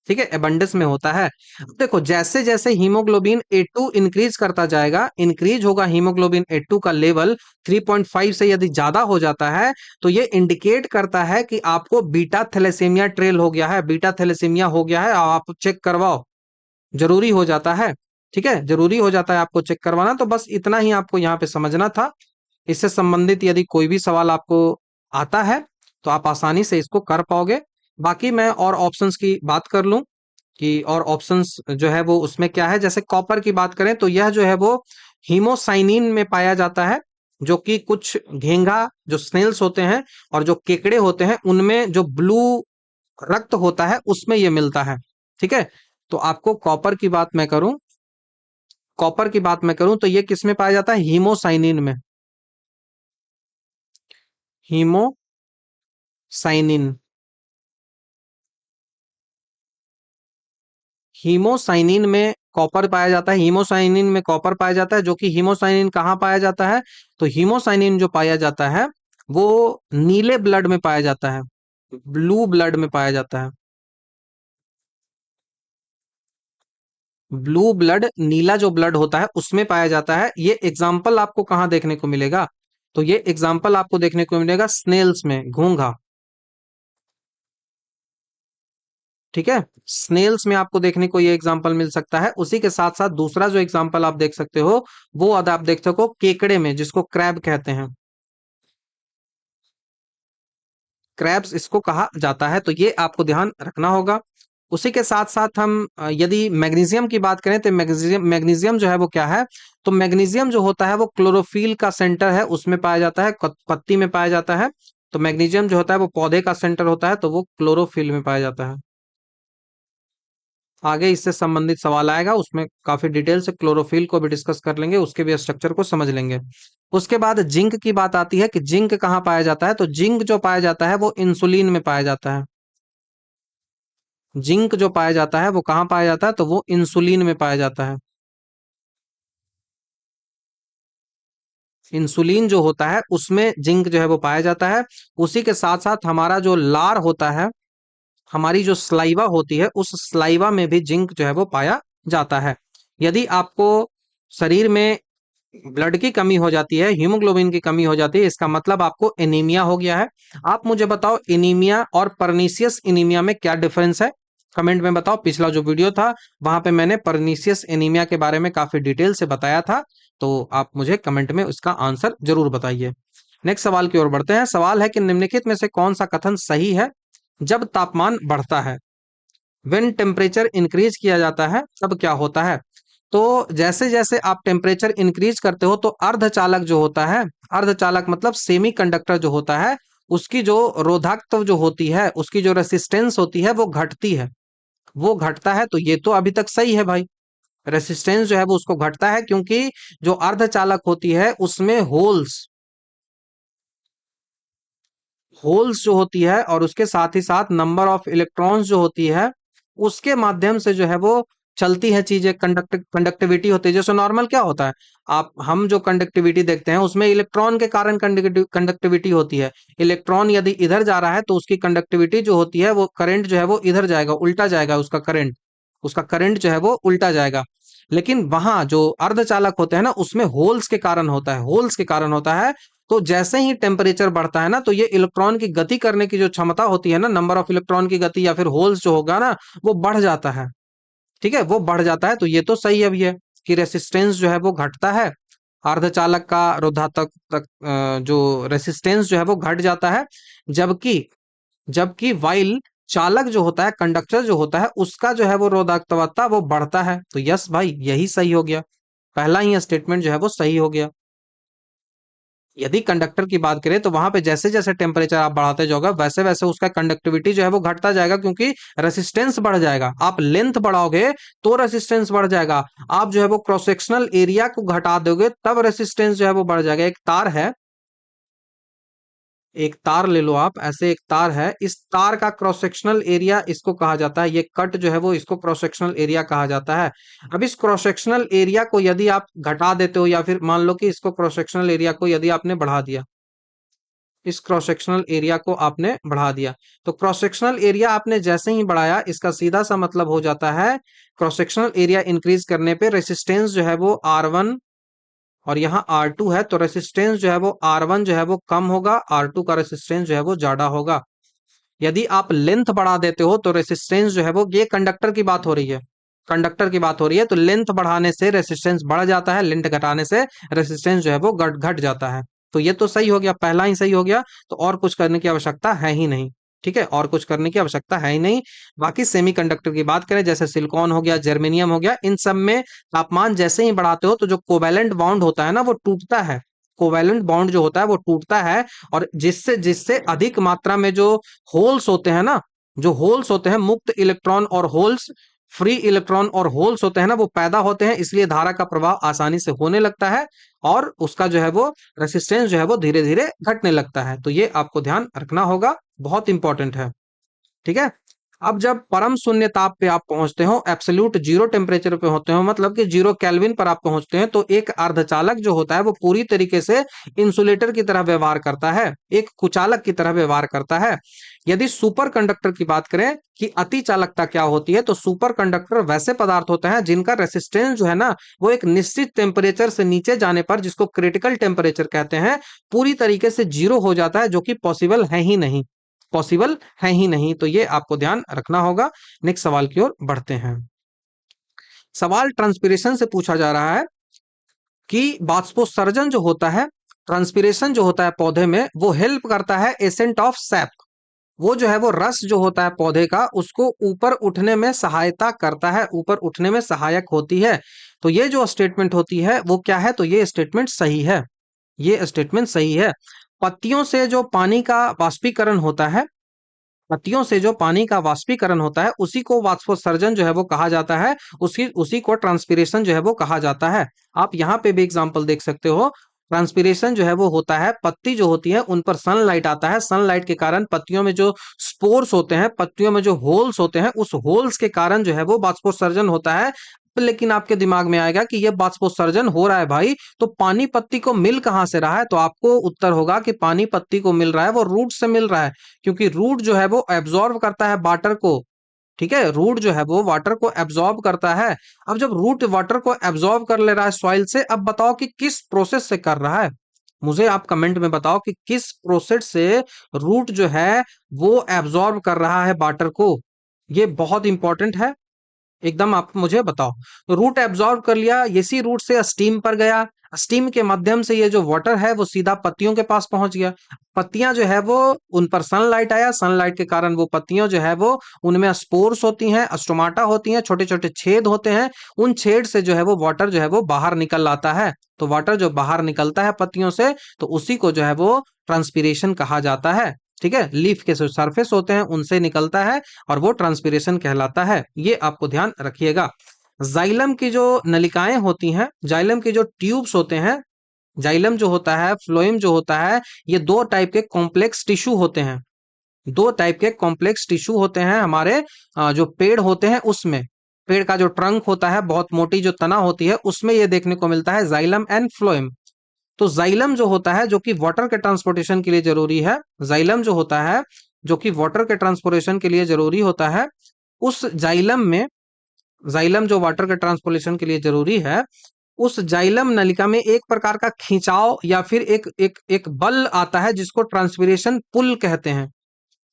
ठीक है, एबंडेंस में होता है। अब देखो जैसे जैसे हीमोग्लोबिन A2 इंक्रीज करता जाएगा, इंक्रीज होगा हीमोग्लोबिन A2 का लेवल 3.5 से यदि ज्यादा हो जाता है, तो ये इंडिकेट करता है कि आपको बीटा थैलेसीमिया ट्रेल हो गया है, बीटा थैलेसीमिया हो गया है, आप चेक करवाओ, जरूरी हो जाता है, ठीक है, जरूरी हो जाता है आपको चेक करवाना। तो बस इतना ही आपको यहाँ पे समझना था। इससे संबंधित यदि कोई भी सवाल आपको आता है तो आप आसानी से इसको कर पाओगे। बाकी मैं और ऑप्शंस की बात कर लूं कि और ऑप्शंस जो है वो उसमें क्या है। जैसे कॉपर की बात करें तो यह जो है वो हीमोसाइनिन में पाया जाता है, जो कि कुछ घेंघा जो स्नेल्स होते हैं और जो केकड़े होते हैं उनमें जो ब्लू रक्त होता है उसमें ये मिलता है, ठीक है। तो आपको कॉपर की बात मैं करूं तो ये किस में पाया जाता है? हीमोसाइनिन में। हीमोसाइनिन। हीमोसाइनिन में कॉपर पाया जाता है, हीमोसाइनिन में कॉपर पाया जाता है, जो कि हीमोसाइनिन कहाँ पाया जाता है? तो हीमोसाइनिन जो पाया जाता है वो नीले ब्लड में पाया जाता है, ब्लू ब्लड में पाया जाता है। ब्लू ब्लड, नीला जो ब्लड होता है उसमें पाया जाता है। ये एग्जाम्पल आपको कहाँ देखने को मिलेगा? तो ये एग्जाम्पल आपको देखने को मिलेगा स्नेल्स में, घोंघा। ठीक है, स्नेल्स में आपको देखने को ये एग्जाम्पल मिल सकता है। उसी के साथ साथ दूसरा जो एग्जाम्पल आप देख सकते हो वो आप देख सको केकड़े में, जिसको क्रैब कहते हैं। क्रैब्स इसको कहा जाता है, तो ये आपको ध्यान रखना होगा। उसी के साथ साथ हम यदि मैग्नीशियम की बात करें तो मैग्नीशियम मैग्नीशियम जो है वो क्या है? तो मैग्नीशियम जो होता है वो क्लोरोफिल का सेंटर है, उसमें पाया जाता है, पत्ती में पाया जाता है। तो मैग्नीशियम जो होता है वो पौधे का सेंटर होता है, तो वो क्लोरोफिल में पाया जाता है। आगे इससे संबंधित सवाल आएगा, उसमें काफी डिटेल से क्लोरोफिल को भी डिस्कस कर लेंगे, उसके भी स्ट्रक्चर को समझ लेंगे। उसके बाद जिंक की बात आती है कि जिंक कहाँ पाया जाता है? तो जिंक जो पाया जाता है वो इंसुलिन में पाया जाता है। जिंक जो पाया जाता है वो कहाँ पाया जाता है? तो वो इंसुलिन में पाया जाता है। इंसुलिन जो होता है उसमें जिंक जो है वो पाया जाता है। उसी के साथ साथ हमारा जो लार होता है, हमारी जो स्लाइवा होती है, उस स्लाइवा में भी जिंक जो है वो पाया जाता है। यदि आपको शरीर में ब्लड की कमी हो जाती है, हीमोग्लोबिन की कमी हो जाती है, इसका मतलब आपको एनीमिया हो गया है। आप मुझे बताओ एनीमिया और परनीसियस एनीमिया में क्या डिफरेंस है? कमेंट में बताओ। पिछला जो वीडियो था वहां पे मैंने परनीसियस एनीमिया के बारे में काफी डिटेल से बताया था, तो आप मुझे कमेंट में उसका आंसर जरूर बताइए। नेक्स्ट सवाल की ओर बढ़ते हैं। सवाल है कि निम्नलिखित में से कौन सा कथन सही है? जब तापमान बढ़ता है, व्हेन टेम्परेचर इंक्रीज किया जाता है, तब क्या होता है? तो जैसे जैसे आप टेम्परेचर इंक्रीज करते हो तो अर्धचालक जो होता है, अर्धचालक मतलब सेमी कंडक्टर जो होता है, उसकी जो रोधकत्व जो होती है, उसकी जो रेसिस्टेंस होती है वो घटती है, वो घटता है। तो ये तो अभी तक सही है भाई, रेसिस्टेंस जो है वो उसको घटता है, क्योंकि जो अर्धचालक होती है उसमें होल्स, होल्स जो होती है और उसके साथ ही साथ नंबर ऑफ इलेक्ट्रॉन्स जो होती है, उसके माध्यम से जो है वो चलती है चीजें, कंडक्टिविटी होती है। जैसे नॉर्मल क्या होता है, आप हम जो कंडक्टिविटी देखते हैं उसमें इलेक्ट्रॉन के कारण कंडक्टिविटी होती है। इलेक्ट्रॉन यदि इधर जा रहा है तो उसकी कंडक्टिविटी जो होती है, वो करंट जो है वो इधर जाएगा, उल्टा जाएगा, उसका करंट जो है वो उल्टा जाएगा। लेकिन वहां जो अर्धचालक होते हैं ना, उसमें होल्स के कारण होता है, होल्स के कारण होता है। तो जैसे ही टेम्परेचर बढ़ता है ना, तो ये इलेक्ट्रॉन की गति करने की जो क्षमता होती है ना, नंबर ऑफ इलेक्ट्रॉन की गति या फिर होल्स जो होगा ना, वो बढ़ जाता है। ठीक है, वो बढ़ जाता है। तो ये तो सही है भैया कि रेसिस्टेंस जो है वो घटता है, अर्धचालक का रोधातक तक जो रेसिस्टेंस जो है वो घट जाता है। जबकि जबकि वाइल चालक जो होता है, कंडक्टर जो होता है, उसका जो है वो रोधकत्वता वो बढ़ता है। तो यस भाई, यही सही हो गया, पहला ही स्टेटमेंट जो है वो सही हो गया। यदि कंडक्टर की बात करें तो वहां पे जैसे जैसे टेम्परेचर आप बढ़ाते जाओगे वैसे वैसे उसका कंडक्टिविटी जो है वो घटता जाएगा, क्योंकि रेसिस्टेंस बढ़ जाएगा। आप लेंथ बढ़ाओगे तो रेसिस्टेंस बढ़ जाएगा, आप जो है वो क्रॉस सेक्शनल एरिया को घटा दोगे तब रेसिस्टेंस जो है वो बढ़ जाएगा। एक तार है, एक तार ले लो आप, ऐसे एक तार है, इस तार का क्रॉस सेक्शनल एरिया इसको कहा जाता है, ये कट जो है वो इसको क्रॉस सेक्शनल एरिया कहा जाता है। अब इस क्रॉस सेक्शनल एरिया को यदि आप घटा देते हो, या फिर मान लो कि इसको क्रॉस सेक्शनल एरिया को यदि आपने बढ़ा दिया, इस क्रॉस सेक्शनल एरिया को आपने बढ़ा दिया, तो क्रॉस सेक्शनल एरिया आपने जैसे ही बढ़ाया, इसका सीधा सा मतलब हो जाता है क्रॉस सेक्शनल एरिया इंक्रीज करने पे रेसिस्टेंस जो है वो R1 और यहाँ R2 है, तो रेसिस्टेंस जो है वो R1 जो है वो कम होगा, R2 का रेसिस्टेंस जो है वो ज्यादा होगा। यदि आप लेंथ बढ़ा देते हो तो रेसिस्टेंस जो है वो, ये कंडक्टर की बात हो रही है, कंडक्टर की बात हो रही है, तो लेंथ बढ़ाने से रेसिस्टेंस बढ़ जाता है, लेंथ घटाने से रेसिस्टेंस जो है वो घट घट जाता है। तो ये तो सही हो गया, पहला ही सही हो गया, तो और कुछ करने की आवश्यकता है ही नहीं। ठीक है, और कुछ करने की आवश्यकता है ही नहीं। बाकी सेमीकंडक्टर की बात करें, जैसे सिलिकॉन हो गया, जर्मेनियम हो गया, इन सब में तापमान जैसे ही बढ़ाते हो तो जो कोवैलेंट बॉन्ड होता है ना वो टूटता है, कोवैलेंट बॉन्ड जो होता है वो टूटता है। और जिससे जिससे अधिक मात्रा में जो होल्स होते हैं ना, जो होल्स होते हैं, मुक्त इलेक्ट्रॉन और होल्स, फ्री इलेक्ट्रॉन और होल्स होते हैं ना वो पैदा होते हैं, इसलिए धारा का प्रवाह आसानी से होने लगता है और उसका जो है वो रेसिस्टेंस जो है वो धीरे धीरे घटने लगता है। तो ये आपको ध्यान रखना होगा, बहुत इंपॉर्टेंट है। ठीक है। अब जब परम शून्य ताप पे आप पहुंचते हो, एब्सोल्यूट जीरो टेम्परेचर पे होते हो, मतलब कि जीरो केल्विन पर आप पहुंचते हैं, तो एक अर्धचालक जो होता है वो पूरी तरीके से इंसुलेटर की तरह व्यवहार करता है, एक कुचालक की तरह व्यवहार करता है। यदि सुपर कंडक्टर की बात करें कि अति चालकता क्या होती है, तो सुपर कंडक्टर वैसे पदार्थ होते हैं जिनका रेसिस्टेंस जो है ना वो एक निश्चित टेम्परेचर से नीचे जाने पर, जिसको क्रिटिकल टेम्परेचर कहते हैं, पूरी तरीके से जीरो हो जाता है, जो कि पॉसिबल है ही नहीं, पॉसिबल है ही नहीं। तो ये आपको ध्यान रखना होगा। नेक्स्ट सवाल की ओर बढ़ते हैं। सवाल ट्रांसपिरेशन से पूछा जा रहा है कि बाष्पोत्सर्जन जो होता है, ट्रांसपिरेशन जो होता है पौधे में, वो हेल्प करता है एसेंट ऑफ सैप, वो जो है वो रस जो होता है पौधे का उसको ऊपर उठने में सहायता करता है, ऊपर उठने में सहायक होती है। तो ये जो स्टेटमेंट होती है वो क्या है, तो ये स्टेटमेंट सही है, ये स्टेटमेंट सही है। पत्तियों से जो पानी का वाष्पीकरण होता है, पत्तियों से जो पानी का वाष्पीकरण होता है उसी को वाष्पोत्सर्जन जो है वो कहा जाता है, उसी उसी को ट्रांसपीरेशन जो है वो कहा जाता है। आप यहाँ पे भी एग्जांपल देख सकते हो। ट्रांसपीरेशन जो है वो होता है, पत्ती जो होती है उन पर सनलाइट आता है, सनलाइट के कारण पत्तियों में जो स्पोर्स होते हैं, पत्तियों में जो होल्स होते हैं, उस होल्स के कारण जो है वो वाष्पोत्सर्जन होता है। लेकिन आपके दिमाग में आएगा कि ये वाष्पोत्सर्जन हो रहा है भाई, तो पानी पत्ती को मिल कहां से रहा है, तो आपको उत्तर होगा कि पानी पत्ती को मिल रहा है वो रूट से मिल रहा है, क्योंकि रूट जो है वो एब्जॉर्ब करता है वाटर को। ठीक है, रूट जो है वो वाटर को एब्जॉर्ब करता है। अब जब रूट वाटर को एब्जॉर्ब कर ले रहा है सॉइल से, अब बताओ कि किस प्रोसेस से कर रहा है, मुझे आप कमेंट में बताओ कि किस प्रोसेस से रूट जो है वो एब्जॉर्ब कर रहा है वाटर को। ये बहुत इंपॉर्टेंट है, एकदम आप मुझे बताओ। तो रूट एब्जॉर्ब कर लिया, इसी रूट से स्टीम पर गया, स्टीम के माध्यम से ये जो वाटर है वो सीधा पत्तियों के पास पहुंच गया। पत्तियां जो है वो, उन पर सनलाइट आया, सनलाइट के कारण वो पत्तियां जो है वो, उनमें स्पोर्स होती हैं, स्टोमाटा होती हैं, छोटे छोटे छेद होते हैं, उन छेद से जो है वो वाटर जो है वो बाहर निकल आता है। तो वाटर जो बाहर निकलता है पत्तियों से, तो उसी को जो है वो ट्रांसपीरेशन कहा जाता है। ठीक है, लीफ के जो सरफेस होते हैं उनसे निकलता है और वो ट्रांसपीरेशन कहलाता है, ये आपको ध्यान रखिएगा। जाइलम की जो नलिकाएं होती हैं, जाइलम के जो ट्यूब्स होते हैं, जाइलम जो होता है, फ्लोएम जो होता है, ये दो टाइप के कॉम्प्लेक्स टिश्यू होते हैं, दो टाइप के कॉम्प्लेक्स टिश्यू होते हैं हमारे जो पेड़ होते हैं उसमें। पेड़ का जो ट्रंक होता है, बहुत मोटी जो तना होती है, उसमें ये देखने को मिलता है जाइलम एंड फ्लोएम। तो जाइलम जो होता है जो कि वाटर के ट्रांसपोर्टेशन के लिए जरूरी है, जाइलम जो होता है जो कि वाटर के ट्रांसपोर्टेशन के लिए जरूरी होता है, उस जाइलम में, जाइलम जो वाटर के ट्रांसपोर्टेशन के लिए जरूरी है, उस जाइलम नलिका में एक प्रकार का खिंचाव या फिर एक एक एक बल आता है जिसको ट्रांसपीरेशन पुल कहते हैं।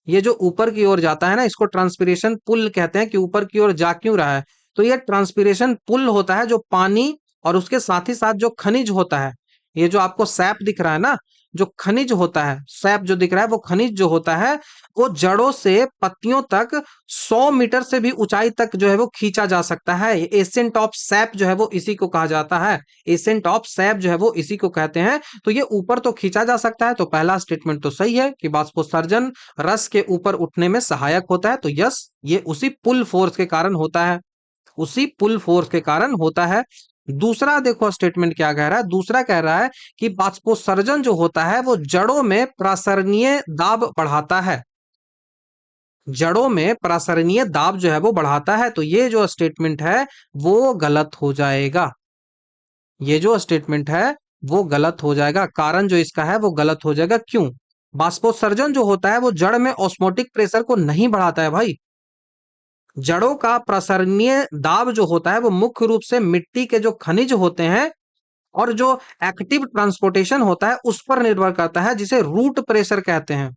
ये जो ऊपर की ओर जाता है ना, इसको ट्रांसपीरेशन पुल कहते हैं कि ऊपर की ओर जा क्यों रहा है, तो ये ट्रांसपीरेशन पुल होता है जो पानी और उसके साथ ही साथ जो खनिज होता है, ये जो आपको सैप दिख रहा है ना, जो खनिज होता है, सैप जो दिख रहा है वो खनिज जो होता है, वो जड़ों से पत्तियों तक 100 मीटर से भी ऊंचाई तक जो है वो खींचा जा सकता है। एसेंट ऑफ सैप जो है वो इसी को कहा जाता है, एसेंट ऑफ सैप जो है वो इसी को कहते हैं। तो ये ऊपर तो खींचा जा सकता है, तो पहला स्टेटमेंट तो सही है कि बाष्पोत्सर्जन रस के ऊपर उठने में सहायक होता है, तो यस, ये उसी पुल फोर्स के कारण होता है, उसी पुल फोर्स के कारण होता है। दूसरा देखो स्टेटमेंट क्या कह रहा है, दूसरा कह रहा है कि बाष्पोत्सर्जन जो होता है वो जड़ों में प्रासरणीय दाब बढ़ाता है, जड़ों में प्रासरणीय दाब जो है वो बढ़ाता है। तो ये जो स्टेटमेंट है वो गलत हो जाएगा, ये जो स्टेटमेंट है वो गलत हो जाएगा, कारण जो इसका है वो गलत हो जाएगा। क्यों? बाष्पोत्सर्जन जो होता है वो जड़ में ऑस्मोटिक प्रेशर को नहीं बढ़ाता है भाई, जड़ों का प्रसरणीय दाब जो होता है वो मुख्य रूप से मिट्टी के जो खनिज होते हैं और जो एक्टिव ट्रांसपोर्टेशन होता है उस पर निर्भर करता है, जिसे रूट प्रेशर कहते हैं।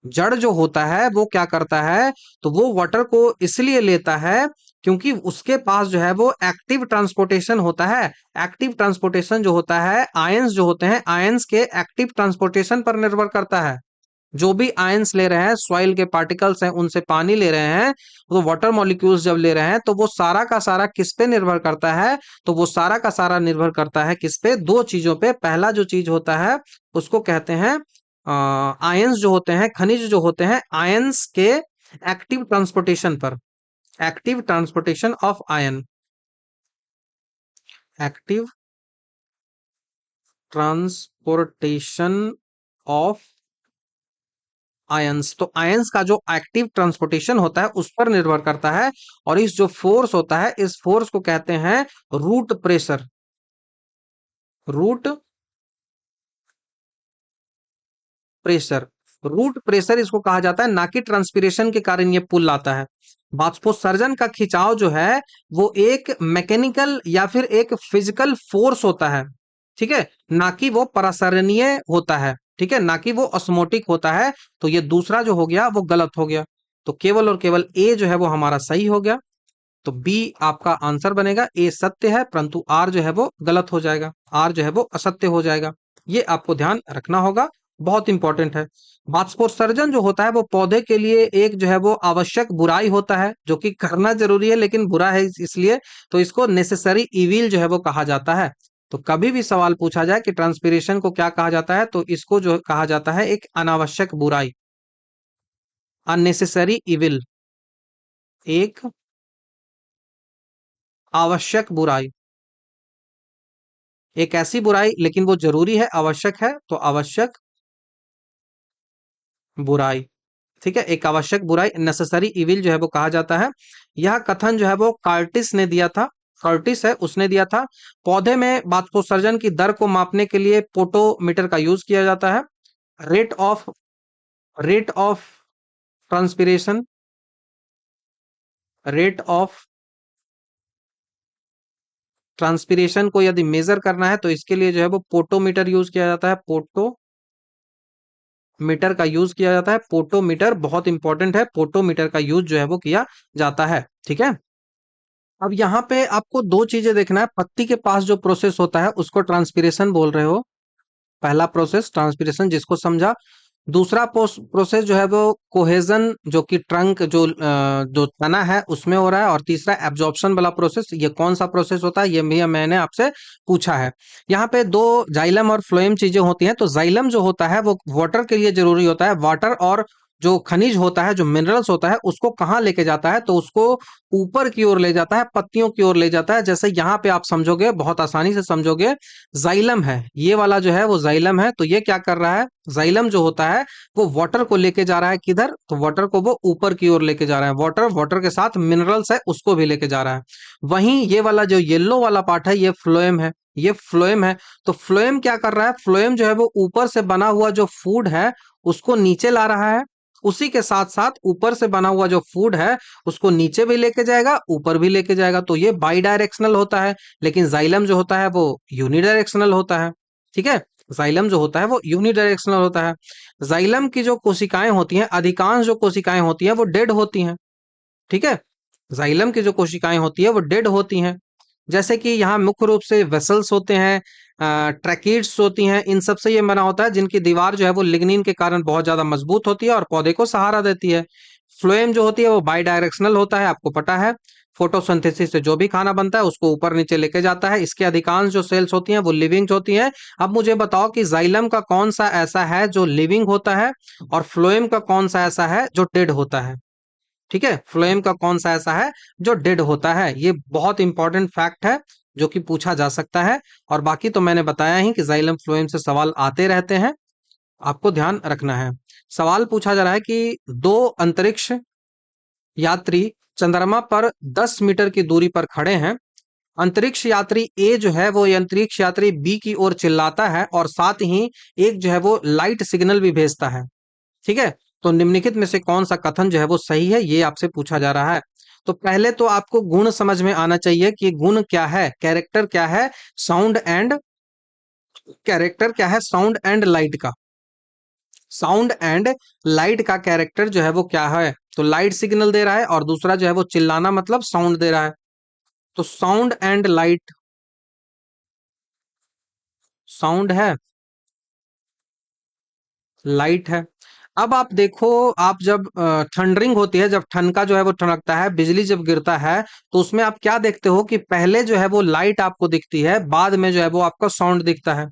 जड़ जो होता है वो क्या करता है, तो वो वाटर को इसलिए लेता है क्योंकि उसके पास जो है वो एक्टिव ट्रांसपोर्टेशन होता है। एक्टिव ट्रांसपोर्टेशन जो होता है, आयंस जो होते हैं, आयंस के एक्टिव ट्रांसपोर्टेशन पर निर्भर करता है। जो भी आयंस ले रहे हैं, सॉइल के पार्टिकल्स हैं, उनसे पानी ले रहे हैं, तो वाटर मॉलिक्यूल्स जब ले रहे हैं तो वो सारा का सारा किस पे निर्भर करता है, तो वो सारा का सारा निर्भर करता है किस पे, दो चीजों पे। पहला जो चीज होता है उसको कहते हैं आयंस जो होते हैं, खनिज जो होते हैं, आयंस के एक्टिव ट्रांसपोर्टेशन पर, active transportation of ion, active transportation of ions. तो आयंस का जो एक्टिव ट्रांसपोर्टेशन होता है उस पर निर्भर करता है, और इस जो फोर्स होता है इस फोर्स को कहते हैं root pressure, root pressure. Root pressure इसको कहा जाता है, ना कि ट्रांसपीरेशन के कारण ये पुल आता है। बाष्पोत्सर्जन का खिंचाव जो है वो एक मैकेनिकल या फिर एक फिजिकल फोर्स होता है, ठीक है, ना कि वो परासरणीय होता है, ठीक है, ना कि वो ऑस्मोटिक होता है। तो ये दूसरा जो हो गया वो गलत हो गया। तो केवल और केवल ए जो है वो हमारा सही हो गया। तो बी आपका आंसर बनेगा, ए सत्य है परंतु आर जो है वो गलत हो जाएगा, आर जो है वो असत्य हो जाएगा। ये आपको ध्यान रखना होगा, बहुत इंपॉर्टेंट है। बाष्पोत्सर्जन जो होता है वो पौधे के लिए एक जो है वो आवश्यक बुराई होता है, जो कि करना जरूरी है लेकिन बुरा है इसलिए, तो इसको नेसेसरी इविल जो है वो कहा जाता है। तो कभी भी सवाल पूछा जाए कि ट्रांसपीरेशन को क्या कहा जाता है, तो इसको जो कहा जाता है एक अनावश्यक बुराई, अननेसेसरी इविल, एक आवश्यक बुराई, एक ऐसी बुराई लेकिन वो जरूरी है, आवश्यक है, तो आवश्यक बुराई, ठीक है, एक आवश्यक बुराई, नेसेसरी इविल जो है वो कहा जाता है। यह कथन जो है वो कार्टिस ने दिया था, कार्टिस है उसने दिया था। पौधे में बाष्पोत्सर्जन की दर को मापने के लिए पोटोमीटर का यूज किया जाता है। Rate of rate of transpiration, rate of transpiration को यदि मेजर करना है तो इसके लिए जो है वो पोटोमीटर यूज किया जाता है, पोटोमीटर का यूज किया जाता है। पोटोमीटर बहुत इंपॉर्टेंट है, पोटोमीटर का यूज जो है वो किया जाता है, ठीक है। अब यहाँ पे आपको दो चीजें देखना है, पत्ती के पास जो प्रोसेस होता है उसको ट्रांसपीरेशन बोल रहे हो, पहला प्रोसेस ट्रांसपीरेशन जिसको समझा। दूसरा प्रोसेस जो है वो कोहेजन, जो कि ट्रंक जो तना है उसमें हो रहा है। और तीसरा एब्जॉर्प्शन वाला प्रोसेस, ये कौन सा प्रोसेस होता है ये भी मैंने आपसे पूछा है। यहाँ पे दो जाइलम और फ्लोएम चीजें होती हैं। तो जाइलम जो होता है वो वाटर के लिए जरूरी होता है, वाटर और जो खनिज होता है, जो मिनरल्स होता है उसको कहाँ लेके जाता है, तो उसको ऊपर की ओर ले जाता है, पत्तियों की ओर ले जाता है। जैसे यहाँ पे आप समझोगे, बहुत आसानी से समझोगे, जाइलम है ये वाला जो है वो जाइलम है। तो ये क्या कर रहा है, जाइलम जो होता है वो वाटर को लेके जा रहा है किधर, तो वाटर को वो ऊपर की ओर लेके जा रहा है। वाटर वाटर के साथ मिनरल्स है उसको भी लेके जा रहा है। वहीं ये वाला जो येलो वाला पार्ट है ये फ्लोएम है, ये फ्लोएम है। तो फ्लोएम क्या कर रहा है, फ्लोएम जो है वो ऊपर से बना हुआ जो फूड है उसको नीचे ला रहा है, उसी के साथ साथ ऊपर से बना हुआ जो फूड है उसको नीचे भी लेके जाएगा, ऊपर भी लेके जाएगा। तो ये बाई डायरेक्शनल होता है, लेकिन जाइलम जो होता है वो यूनिडायरेक्शनल होता है, ठीक है। जाइलम जो होता है वो यूनिडायरेक्शनल होता है। जाइलम की जो कोशिकाएं होती हैं, अधिकांश जो कोशिकाएं होती हैं वो डेड होती हैं, ठीक है। जाइलम की जो कोशिकाएं होती है वो डेड होती हैं। जैसे कि यहाँ मुख्य रूप से वेसल्स होते हैं, ट्रैकिड्स होती हैं, इन सब से ये बना होता है, जिनकी दीवार जो है वो लिग्निन के कारण बहुत ज्यादा मजबूत होती है और पौधे को सहारा देती है। फ्लोएम जो होती है वो बाई डायरेक्शनल होता है, आपको पता है। फोटोसिंथेसिस से जो भी खाना बनता है उसको ऊपर नीचे लेके जाता है। इसके अधिकांश जो सेल्स होती हैं वो लिविंग होती हैं। अब मुझे बताओ कि जाइलम का कौन सा ऐसा है जो लिविंग होता है, और फ्लोएम का कौन सा ऐसा है जो डेड होता है, ठीक है। फ्लोएम का कौन सा ऐसा है जो डेड होता है, ये बहुत इंपॉर्टेंट फैक्ट है जो कि पूछा जा सकता है। और बाकी तो मैंने बताया ही कि जाइलम फ्लोएम से सवाल आते रहते हैं, आपको ध्यान रखना है। सवाल पूछा जा रहा है कि दो अंतरिक्ष यात्री चंद्रमा पर 10 मीटर की दूरी पर खड़े हैं। अंतरिक्ष यात्री ए जो है वो अंतरिक्ष यात्री बी की ओर चिल्लाता है, और साथ ही एक जो है वो लाइट सिग्नल भी भेजता है, ठीक है। तो निम्नलिखित में से कौन सा कथन जो है वो सही है, ये आपसे पूछा जा रहा है। तो पहले तो आपको गुण समझ में आना चाहिए कि गुण क्या है, कैरेक्टर क्या है, साउंड एंड कैरेक्टर क्या है, साउंड एंड लाइट का, साउंड एंड लाइट का कैरेक्टर जो है वो क्या है। तो लाइट सिग्नल दे रहा है, और दूसरा जो है वो चिल्लाना मतलब साउंड दे रहा है। तो साउंड एंड लाइट, साउंड है, लाइट है। अब आप देखो, आप जब थंडरिंग होती है, जब ठनका जो है वो ठनकता है, बिजली जब गिरता है, तो उसमें आप क्या देखते हो कि पहले जो है वो लाइट आपको दिखती है, बाद में जो है वो आपका साउंड दिखता है,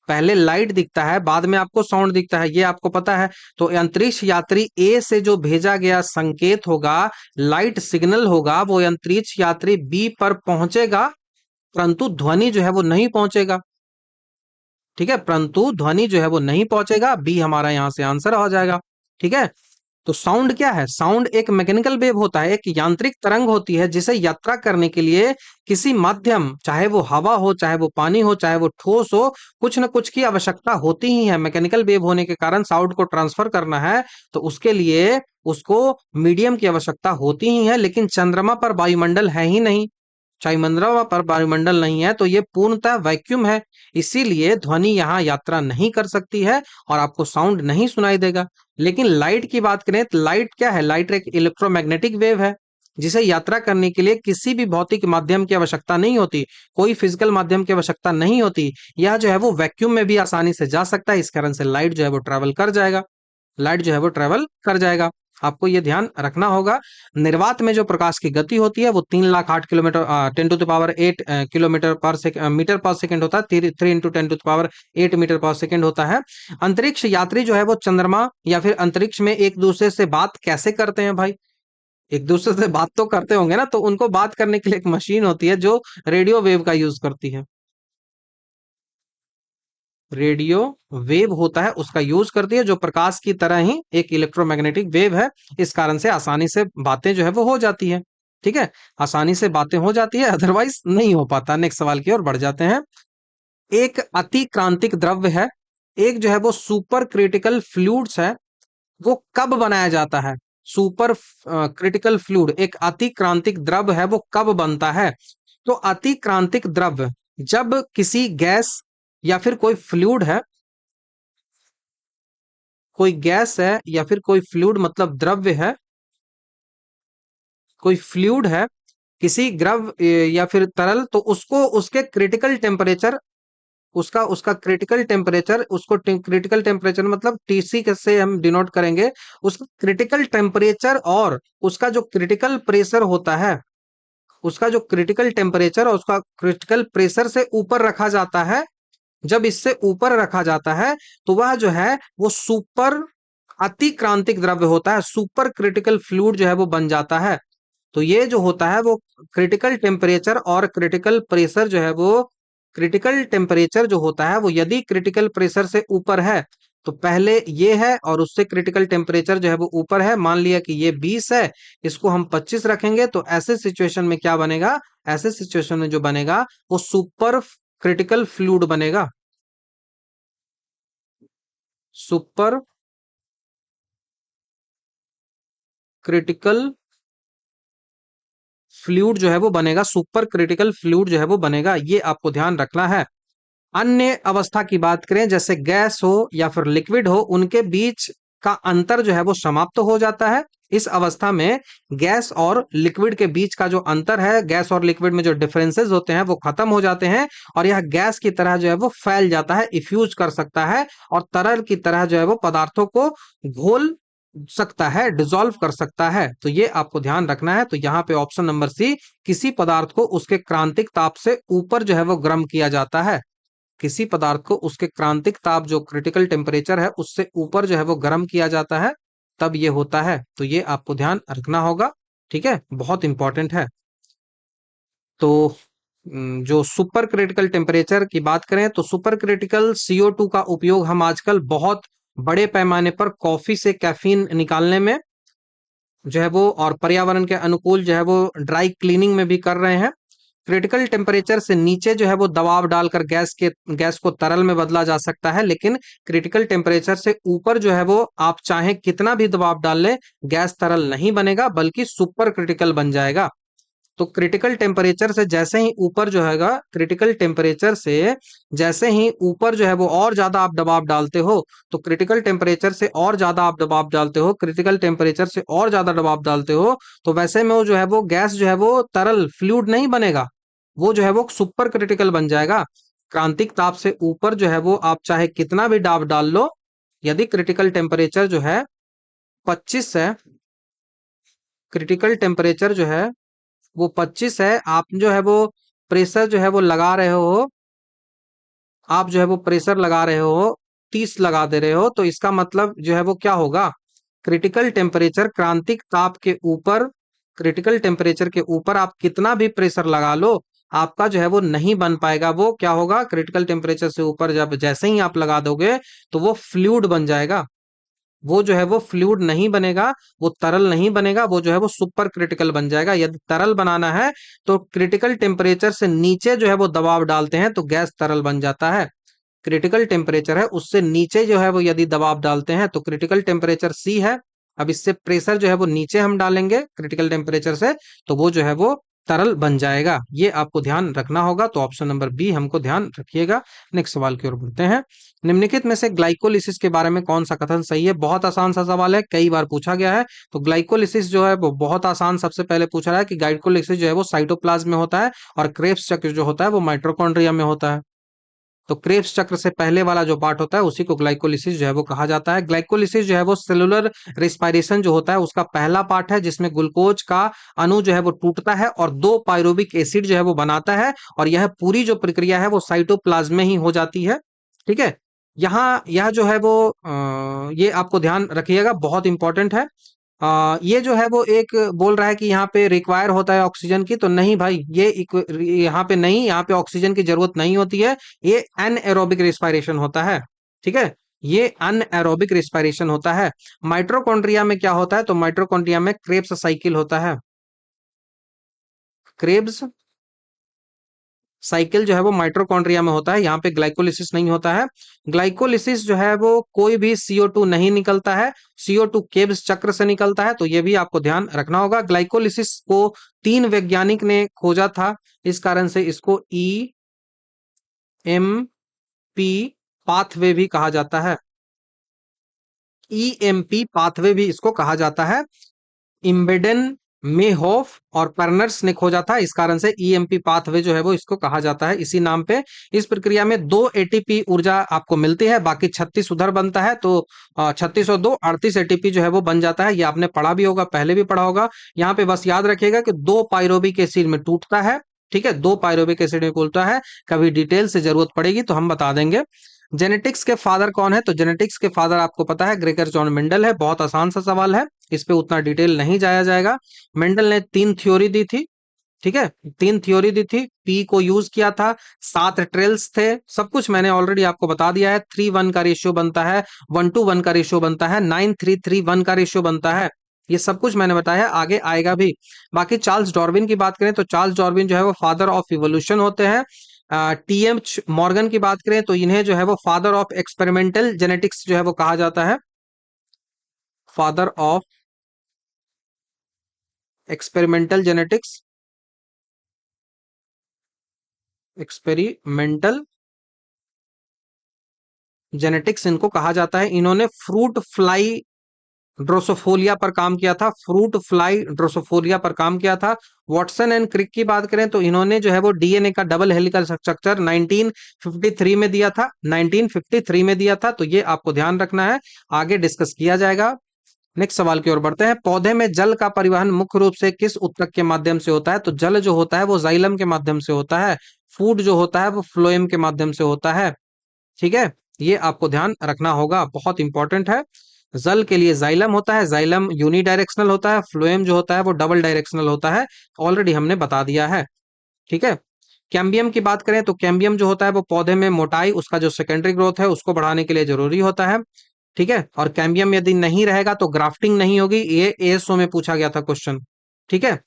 पहले लाइट दिखता है, बाद में आपको साउंड दिखता है, ये आपको पता है। तो अंतरिक्ष यात्री ए से जो भेजा गया संकेत होगा, लाइट सिग्नल होगा, वो अंतरिक्ष यात्री बी पर पहुंचेगा, परंतु ध्वनि जो है वो नहीं पहुंचेगा। ठीक है, परंतु ध्वनि जो है वो नहीं पहुंचेगा। बी हमारा यहां से आंसर हो जाएगा। ठीक है, तो साउंड क्या है? साउंड एक मैकेनिकल वेव होता है, एक यांत्रिक तरंग होती है, जिसे यात्रा करने के लिए किसी माध्यम, चाहे वो हवा हो, चाहे वो पानी हो, चाहे वो ठोस हो, कुछ न कुछ की आवश्यकता होती ही है। मैकेनिकल वेव होने के कारण साउंड को ट्रांसफर करना है, तो उसके लिए उसको मीडियम की आवश्यकता होती ही है। लेकिन चंद्रमा पर वायुमंडल है ही नहीं, चंद्रमा पर वायुमंडल नहीं है, तो ये पूर्णतः वैक्यूम है। इसीलिए ध्वनि यहाँ यात्रा नहीं कर सकती है और आपको साउंड नहीं सुनाई देगा। लेकिन लाइट की बात करें तो लाइट क्या है? लाइट एक इलेक्ट्रोमैग्नेटिक वेव है, जिसे यात्रा करने के लिए किसी भी भौतिक माध्यम की आवश्यकता नहीं होती, कोई फिजिकल माध्यम की आवश्यकता नहीं होती। यह जो है वो वैक्यूम में भी आसानी से जा सकता है, इस कारण से लाइट जो है वो ट्रेवल कर जाएगा। लाइट जो है वो ट्रेवल कर जाएगा। आपको ये ध्यान रखना होगा। निर्वात में जो प्रकाश की गति होती है वो 3,08,000 10⁸ किलोमीटर पर सेकंड, मीटर पर सेकंड होता है। 3 × 10⁸ मीटर पर सेकंड होता है। अंतरिक्ष यात्री जो है वो चंद्रमा या फिर अंतरिक्ष में एक दूसरे से बात कैसे करते हैं भाई? एक दूसरे से बात तो करते होंगे ना, तो उनको बात करने के लिए एक मशीन होती है जो रेडियो वेव का यूज करती है। रेडियो वेव होता है, उसका यूज करती है, जो प्रकाश की तरह ही एक इलेक्ट्रोमैग्नेटिक वेव है। इस कारण से आसानी से बातें जो है वो हो जाती है। ठीक है, आसानी से बातें हो जाती है, अदरवाइज नहीं हो पाता। नेक्स्ट सवाल की ओर बढ़ जाते हैं। एक अतिक्रांतिक द्रव्य है, एक जो है वो सुपर क्रिटिकल फ्लूइड्स है, वो कब बनाया जाता है? सुपर क्रिटिकल फ्लूइड एक अतिक्रांतिक द्रव्य है, वो कब बनता है? तो अतिक्रांतिक द्रव्य जब किसी गैस या फिर कोई फ्लूइड है, कोई गैस है या फिर कोई फ्लूइड मतलब द्रव्य है, कोई फ्लूइड है, किसी द्रव या फिर तरल, तो उसको उसके क्रिटिकल टेम्परेचर, उसका उसका क्रिटिकल टेम्परेचर, उसको क्रिटिकल टेम्परेचर मतलब टीसी से हम डिनोट करेंगे। उसका क्रिटिकल टेम्परेचर और उसका जो क्रिटिकल प्रेशर होता है, उसका जो क्रिटिकल टेम्परेचर और उसका क्रिटिकल प्रेशर से ऊपर रखा जाता है। जब इससे ऊपर रखा जाता है तो वह जो है वो सुपर अतिक्रांतिक द्रव्य होता है, सुपर क्रिटिकल फ्लूइड जो है वो बन जाता है। तो ये जो होता है वो क्रिटिकल टेम्परेचर और क्रिटिकल प्रेशर जो है वो, क्रिटिकल टेम्परेचर जो होता है वो यदि क्रिटिकल प्रेशर से ऊपर है, तो पहले ये है और उससे क्रिटिकल टेम्परेचर जो है वो ऊपर है। मान लिया कि ये 20 है, इसको हम 25 रखेंगे, तो ऐसे सिचुएशन में क्या बनेगा? ऐसे सिचुएशन में जो बनेगा वो सुपर क्रिटिकल फ्लूइड बनेगा। सुपर क्रिटिकल फ्लूइड जो है वो बनेगा, सुपर क्रिटिकल फ्लूइड जो है वो बनेगा, ये आपको ध्यान रखना है। अन्य अवस्था की बात करें, जैसे गैस हो या फिर लिक्विड हो, उनके बीच का अंतर जो है वो समाप्त हो जाता है। इस अवस्था में गैस और लिक्विड के बीच का जो अंतर है, गैस और लिक्विड में जो डिफरेंसेस होते हैं वो खत्म हो जाते हैं, और यह गैस की तरह जो है वो फैल जाता है, इफ्यूज कर सकता है, और तरल की तरह जो है वो पदार्थों को घोल सकता है, डिसॉल्व कर सकता है। तो ये आपको ध्यान रखना है। तो यहाँ पे ऑप्शन नंबर सी, किसी पदार्थ को उसके क्रांतिक ताप से ऊपर जो है वो गर्म किया जाता है। किसी पदार्थ को उसके क्रांतिक ताप, जो क्रिटिकल टेम्परेचर है, उससे ऊपर जो है वो गर्म किया जाता है, तब ये होता है। तो ये आपको ध्यान रखना होगा। ठीक है, बहुत इंपॉर्टेंट है। तो जो सुपर क्रिटिकल टेम्परेचर की बात करें, तो सुपर क्रिटिकल CO2 का उपयोग हम आजकल बहुत बड़े पैमाने पर कॉफी से कैफीन निकालने में जो है वो, और पर्यावरण के अनुकूल जो है वो ड्राई क्लीनिंग में भी कर रहे हैं। क्रिटिकल टेम्परेचर से नीचे जो है वो दबाव डालकर गैस को तरल में बदला जा सकता है, लेकिन क्रिटिकल टेम्परेचर से ऊपर जो है वो आप चाहे कितना भी दबाव डाल ले, गैस तरल नहीं बनेगा बल्कि सुपर क्रिटिकल बन जाएगा। तो क्रिटिकल टेम्परेचर से जैसे ही ऊपर जो हैगा, क्रिटिकल टेम्परेचर से जैसे ही ऊपर जो है वो और ज्यादा आप दबाव डालते हो, तो क्रिटिकल टेम्परेचर से और ज्यादा आप दबाव डालते हो, क्रिटिकल टेम्परेचर से और ज्यादा दबाव डालते हो, तो वैसे में वो जो है वो गैस जो है वो तरल फ्लूइड नहीं बनेगा, वो जो है वो सुपर क्रिटिकल बन जाएगा। क्रांतिक ताप से ऊपर जो है वो आप चाहे कितना भी दाब डाल लो, यदि क्रिटिकल टेम्परेचर जो है 25 है, क्रिटिकल टेम्परेचर जो है वो 25 है, आप जो है वो प्रेशर जो है वो लगा रहे हो आप जो है वो प्रेशर लगा रहे हो, 30 लगा दे रहे हो, तो इसका मतलब जो है वो क्या होगा, क्रिटिकल टेम्परेचर, क्रांतिक ताप के ऊपर, क्रिटिकल टेम्परेचर के ऊपर आप कितना भी प्रेशर लगा लो, आपका जो है वो नहीं बन पाएगा। वो क्या होगा, क्रिटिकल टेम्परेचर से ऊपर जब जैसे ही आप लगा दोगे तो वो फ्लूइड बन जाएगा। वो जो है वो फ्लूइड नहीं बनेगा, वो तरल नहीं बनेगा, वो जो है वो सुपर क्रिटिकल बन जाएगा। यदि तरल बनाना है तो क्रिटिकल टेम्परेचर से नीचे जो है वो दबाव डालते हैं तो गैस तरल बन जाता है। क्रिटिकल टेम्परेचर है उससे नीचे जो है वो यदि दबाव डालते हैं तो क्रिटिकल टेम्परेचर सी है। अब इससे प्रेशर जो है वो नीचे हम डालेंगे क्रिटिकल टेम्परेचर से, तो वो जो है वो तरल बन जाएगा। ये आपको ध्यान रखना होगा, तो ऑप्शन नंबर बी हमको ध्यान रखिएगा। नेक्स्ट सवाल की ओर बढ़ते हैं। निम्नलिखित में से ग्लाइकोलिसिस के बारे में कौन सा कथन सही है? बहुत आसान सा सवाल है, कई बार पूछा गया है। तो ग्लाइकोलिसिस जो है वो बहुत आसान, सबसे पहले पूछा रहा है कि ग्लाइकोलिसिस जो है वो साइटोप्लाज्म में होता है और क्रेब्स चक्र जो होता है वो माइटोकॉन्ड्रिया में होता है। तो क्रेब्स चक्र से पहले वाला जो पार्ट होता है उसी को ग्लाइकोलिसिस जो है वो कहा जाता है। ग्लाइकोलिसिस जो है वो सेलुलर रिस्पायरेशन जो होता है उसका पहला पार्ट है, जिसमें ग्लूकोज का अणु जो है वो टूटता है और दो पायरुविक एसिड जो है वो बनाता है, और यह पूरी जो प्रक्रिया है वो साइटोप्लाज्म में ही हो जाती है। ठीक है, यहाँ यह जो है वो ये आपको ध्यान रखिएगा, बहुत इंपॉर्टेंट है। ये जो है वो एक बोल रहा है कि यहाँ पे रिक्वायर होता है ऑक्सीजन की, तो नहीं भाई, यहाँ पे नहीं, यहाँ पे ऑक्सीजन की जरूरत नहीं होती है। ये अनएरोबिक रिस्पायरेशन होता है। ठीक है, ये अनएरोबिक रिस्पायरेशन होता है। माइटोकॉन्ड्रिया में क्या होता है, तो माइटोकॉन्ड्रिया में क्रेब्स साइकिल होता है। क्रेब्स साइकिल जो है वो माइटोकॉन्ड्रिया में होता है, यहाँ पे ग्लाइकोलिसिस नहीं होता है। ग्लाइकोलिसिस जो है वो कोई भी CO2 नहीं निकलता है, CO2 केब्स चक्र से निकलता है, तो ये भी आपको ध्यान रखना होगा। ग्लाइकोलिसिस को 3 वैज्ञानिक ने खोजा था, इस कारण से इसको EMP पाथवे भी कहा जाता है। EMP पाथवे भी इसको कहा जाता है। इम्बेडन, मेहोफ और पर्नर्स ने खोजा था, इस कारण से EMP पाथवे जो है वो इसको कहा जाता है इसी नाम पे। इस प्रक्रिया में 2 ATP ऊर्जा आपको मिलती है, बाकी 36 उधर बनता है, तो 36 और 2 38 ATP जो है वो बन जाता है। ये आपने पढ़ा भी होगा, पहले भी पढ़ा होगा। यहाँ पे बस याद रखिएगा कि 2 पायरोबिक एसिड में टूटता है। ठीक है, 2 पायरोबिक एसिड में टूटता है। कभी डिटेल से जरूरत पड़ेगी तो हम बता देंगे। जेनेटिक्स के फादर कौन है, तो जेनेटिक्स के फादर आपको पता है ग्रेगर जॉन मेंडल है। बहुत आसान सा सवाल है, इस पे उतना डिटेल नहीं जाया जाएगा। मेंडल ने 3 थ्योरी दी थी। ठीक है, 3 थ्योरी दी थी, पी को यूज किया था, 7 ट्रेल्स थे, सब कुछ मैंने ऑलरेडी आपको बता दिया है। 3:1 का रेशियो बनता है, 1:1 का रेशियो बनता है, 9:3:3:1 का रेशियो बनता है। ये सब कुछ मैंने बताया, आगे आएगा भी। बाकी चार्ल्स डार्विन की बात करें तो चार्ल्स डार्विन जो है वो फादर ऑफ इवोल्यूशन होते हैं। TM मॉर्गन की बात करें तो इन्हें जो है वो फादर ऑफ एक्सपेरिमेंटल जेनेटिक्स जो है वो कहा जाता है। Father of experimental genetics, experimental genetics इनको कहा जाता है। इन्होंने फ्रूट फ्लाई ड्रोसोफोलिया पर काम किया था, फ्रूट फ्लाई ड्रोसोफोलिया पर काम किया था। वॉटसन एंड क्रिक की बात करें तो इन्होंने जो है वो DNA का डबल हेलिकल स्ट्रक्चर 1953 में दिया था, 1953 में दिया था, तो ये आपको ध्यान रखना है, आगे डिस्कस किया जाएगा। नेक्स्ट सवाल की ओर बढ़ते हैं। पौधे में जल का परिवहन मुख्य रूप से किस ऊतक के माध्यम से होता है, तो जल जो होता है वो जाइलम के माध्यम से होता है। फूड जो होता है वो फ्लोएम के माध्यम से होता है। ठीक है, ये आपको ध्यान रखना होगा, बहुत इंपॉर्टेंट है। जल के लिए जाइलम होता है, जाइलम यूनिडायरेक्शनल होता है, फ्लोएम जो होता है वो डबल डायरेक्शनल होता है, ऑलरेडी हमने बता दिया है। ठीक है, कैम्बियम की बात करें तो कैम्बियम जो होता है वो पौधे में मोटाई, उसका जो सेकेंडरी ग्रोथ है उसको बढ़ाने के लिए जरूरी होता है। ठीक है, और कैम्बियम यदि नहीं रहेगा तो ग्राफ्टिंग नहीं होगी, ये ASO में पूछा गया था क्वेश्चन। ठीक है,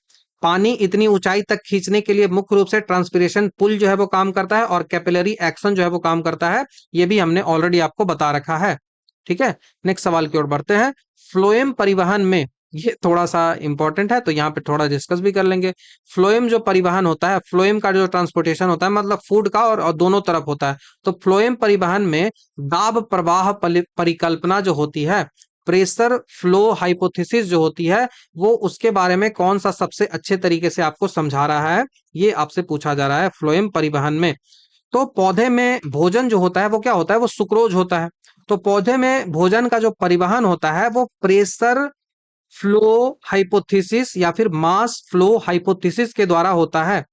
पानी इतनी ऊंचाई तक खींचने के लिए मुख्य रूप से ट्रांसपिरेशन पुल जो है वो काम करता है और कैपिलरी एक्शन जो है वो काम करता है, ये भी हमने ऑलरेडी आपको बता रखा है। ठीक है, नेक्स्ट सवाल की ओर बढ़ते हैं। फ्लोएम परिवहन में, ये थोड़ा सा इंपॉर्टेंट है तो यहाँ पे थोड़ा डिस्कस भी कर लेंगे। फ्लोएम जो परिवहन होता है, फ्लोएम का जो ट्रांसपोर्टेशन होता है मतलब फूड का और दोनों तरफ होता है, तो फ्लोएम परिवहन में दाब प्रवाह परिकल्पना जो होती है, प्रेशर फ्लो हाइपोथेसिस जो होती है, वो उसके बारे में कौन सा सबसे अच्छे तरीके से आपको समझा रहा है, ये आपसे पूछा जा रहा है फ्लोएम परिवहन में। तो पौधे में भोजन जो होता है वो क्या होता है, वो सुक्रोज होता है। तो पौधे में भोजन का जो परिवहन होता है वो प्रेशर फ्लो हाइपोथेसिस या फिर मास फ्लो हाइपोथेसिस के द्वारा होता है।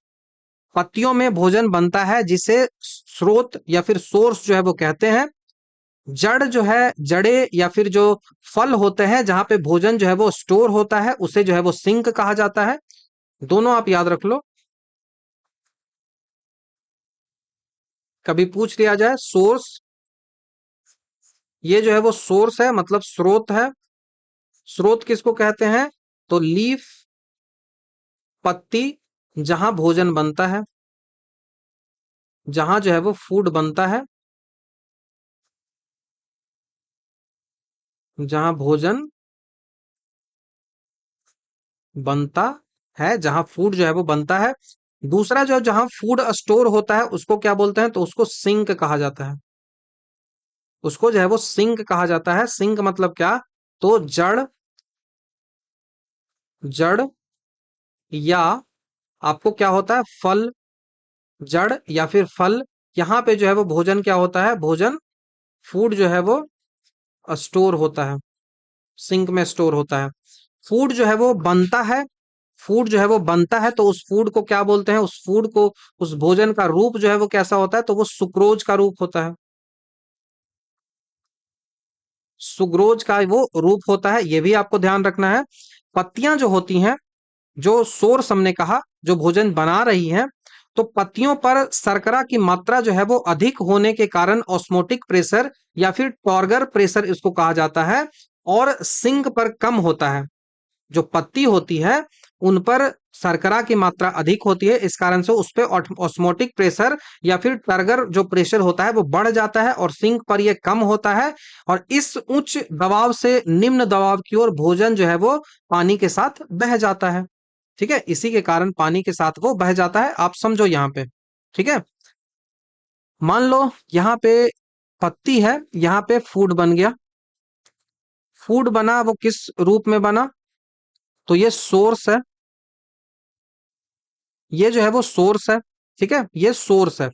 पत्तियों में भोजन बनता है जिसे स्रोत या फिर सोर्स जो है वो कहते हैं। जड़ जो है, जड़े या फिर जो फल होते हैं जहां पे भोजन जो है वो स्टोर होता है, उसे जो है वो सिंक कहा जाता है। दोनों आप याद रख लो, कभी पूछ लिया जाए सोर्स, ये जो है वो सोर्स है मतलब स्रोत है। स्रोत किसको कहते हैं? तो लीफ, पत्ती, जहां भोजन बनता है, जहां जो है वो फूड बनता है, जहां भोजन बनता है, जहां फूड जो है वो बनता है। दूसरा जो जहां फूड स्टोर होता है उसको क्या बोलते हैं? तो उसको सिंक कहा जाता है। उसको जो है वो सिंक कहा जाता है। सिंक मतलब क्या? तो जड़, जड़ या आपको क्या होता है, फल, जड़ या फिर फल, यहाँ पे जो है वो भोजन क्या होता है, भोजन, फूड जो है वो स्टोर होता है, सिंक में स्टोर होता है। फूड जो है वो बनता है, फूड जो है वो बनता है, तो उस फूड को क्या बोलते हैं? उस फूड को, उस भोजन का रूप जो है वो कैसा होता है? तो वो सुक्रोज का रूप होता है। सुक्रोज का वो रूप होता है, ये भी आपको ध्यान रखना है। पत्तियां जो होती हैं, जो सोर्स हमने कहा, जो भोजन बना रही हैं, तो पत्तियों पर शर्करा की मात्रा जो है वो अधिक होने के कारण ऑस्मोटिक प्रेशर या फिर टॉर्गर प्रेशर इसको कहा जाता है, और सिंक पर कम होता है। जो पत्ती होती है उन पर शर्करा की मात्रा अधिक होती है, इस कारण से उस पर ऑस्मोटिक प्रेशर या फिर टर्गर जो प्रेशर होता है वो बढ़ जाता है, और सिंक पर यह कम होता है। और इस उच्च दबाव से निम्न दबाव की ओर भोजन जो है वो पानी के साथ बह जाता है। ठीक है, इसी के कारण पानी के साथ वो बह जाता है, आप समझो यहाँ पे। ठीक है, मान लो यहाँ पे पत्ती है, यहाँ पे फूड बन गया। फूड बना, वो किस रूप में बना? तो ये सोर्स है, ये जो है वो सोर्स है। ठीक है, ये सोर्स है।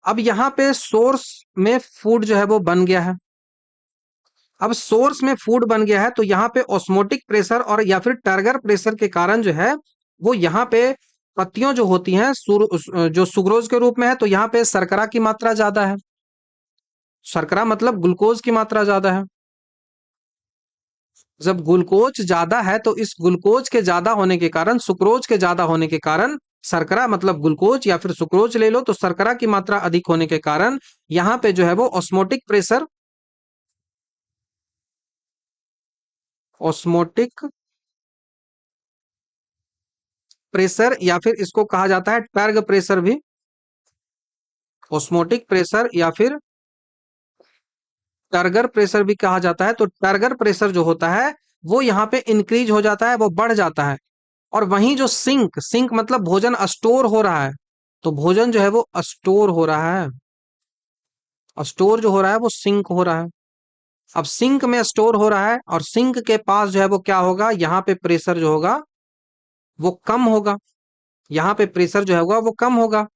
अब यहाँ पे सोर्स में फूड जो है वो बन गया है। अब सोर्स में फूड बन गया है तो यहाँ पे ऑस्मोटिक प्रेशर और या फिर टर्गर प्रेशर के कारण जो है वो यहाँ पे पत्तियों जो होती हैं जो सुक्रोज के रूप में है, तो यहाँ पे शर्करा की मात्रा ज्यादा है। शर्करा मतलब ग्लूकोज की मात्रा ज्यादा है। जब ग्लूकोज ज्यादा है तो इस ग्लूकोज के ज्यादा होने के कारण, सुक्रोज के ज्यादा होने के कारण, शर्करा मतलब ग्लूकोज या फिर सुक्रोज ले लो, तो शर्करा की मात्रा अधिक होने के कारण यहाँ पे जो है वो ऑस्मोटिक प्रेशर, ऑस्मोटिक प्रेशर या फिर इसको कहा जाता है टर्ग प्रेशर भी, ऑस्मोटिक प्रेशर या फिर टर्गर प्रेशर भी कहा जाता है। तो टर्गर प्रेशर जो होता है वो यहाँ पे इंक्रीज हो जाता है, वो बढ़ जाता है। और वहीं जो सिंक, सिंक मतलब भोजन स्टोर हो रहा है, तो भोजन जो है वो स्टोर हो रहा है, स्टोर जो हो रहा है वो सिंक हो रहा है। अब सिंक में स्टोर हो रहा है और सिंक के पास जो है वो क्या होगा, यहाँ पे प्रेशर जो होगा वो कम होगा, यहाँ पे प्रेशर जो है होगा वो कम होगा।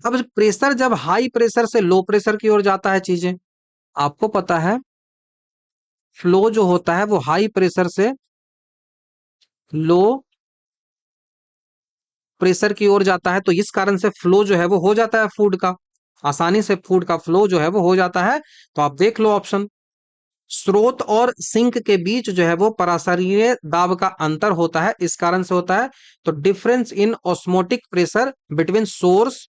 अब प्रेशर जब हाई प्रेशर से लो प्रेशर की ओर जाता है, चीजें आपको पता है, फ्लो जो होता है वो हाई प्रेशर से लो प्रेशर की ओर जाता है, तो इस कारण से फ्लो जो है वो हो जाता है फूड का, आसानी से फूड का फ्लो जो है वो हो जाता है। तो आप देख लो ऑप्शन, स्रोत और सिंक के बीच जो है वो पराशरीय दाब का अंतर होता है, इस कारण से होता है। तो difference in osmotic pressure between source,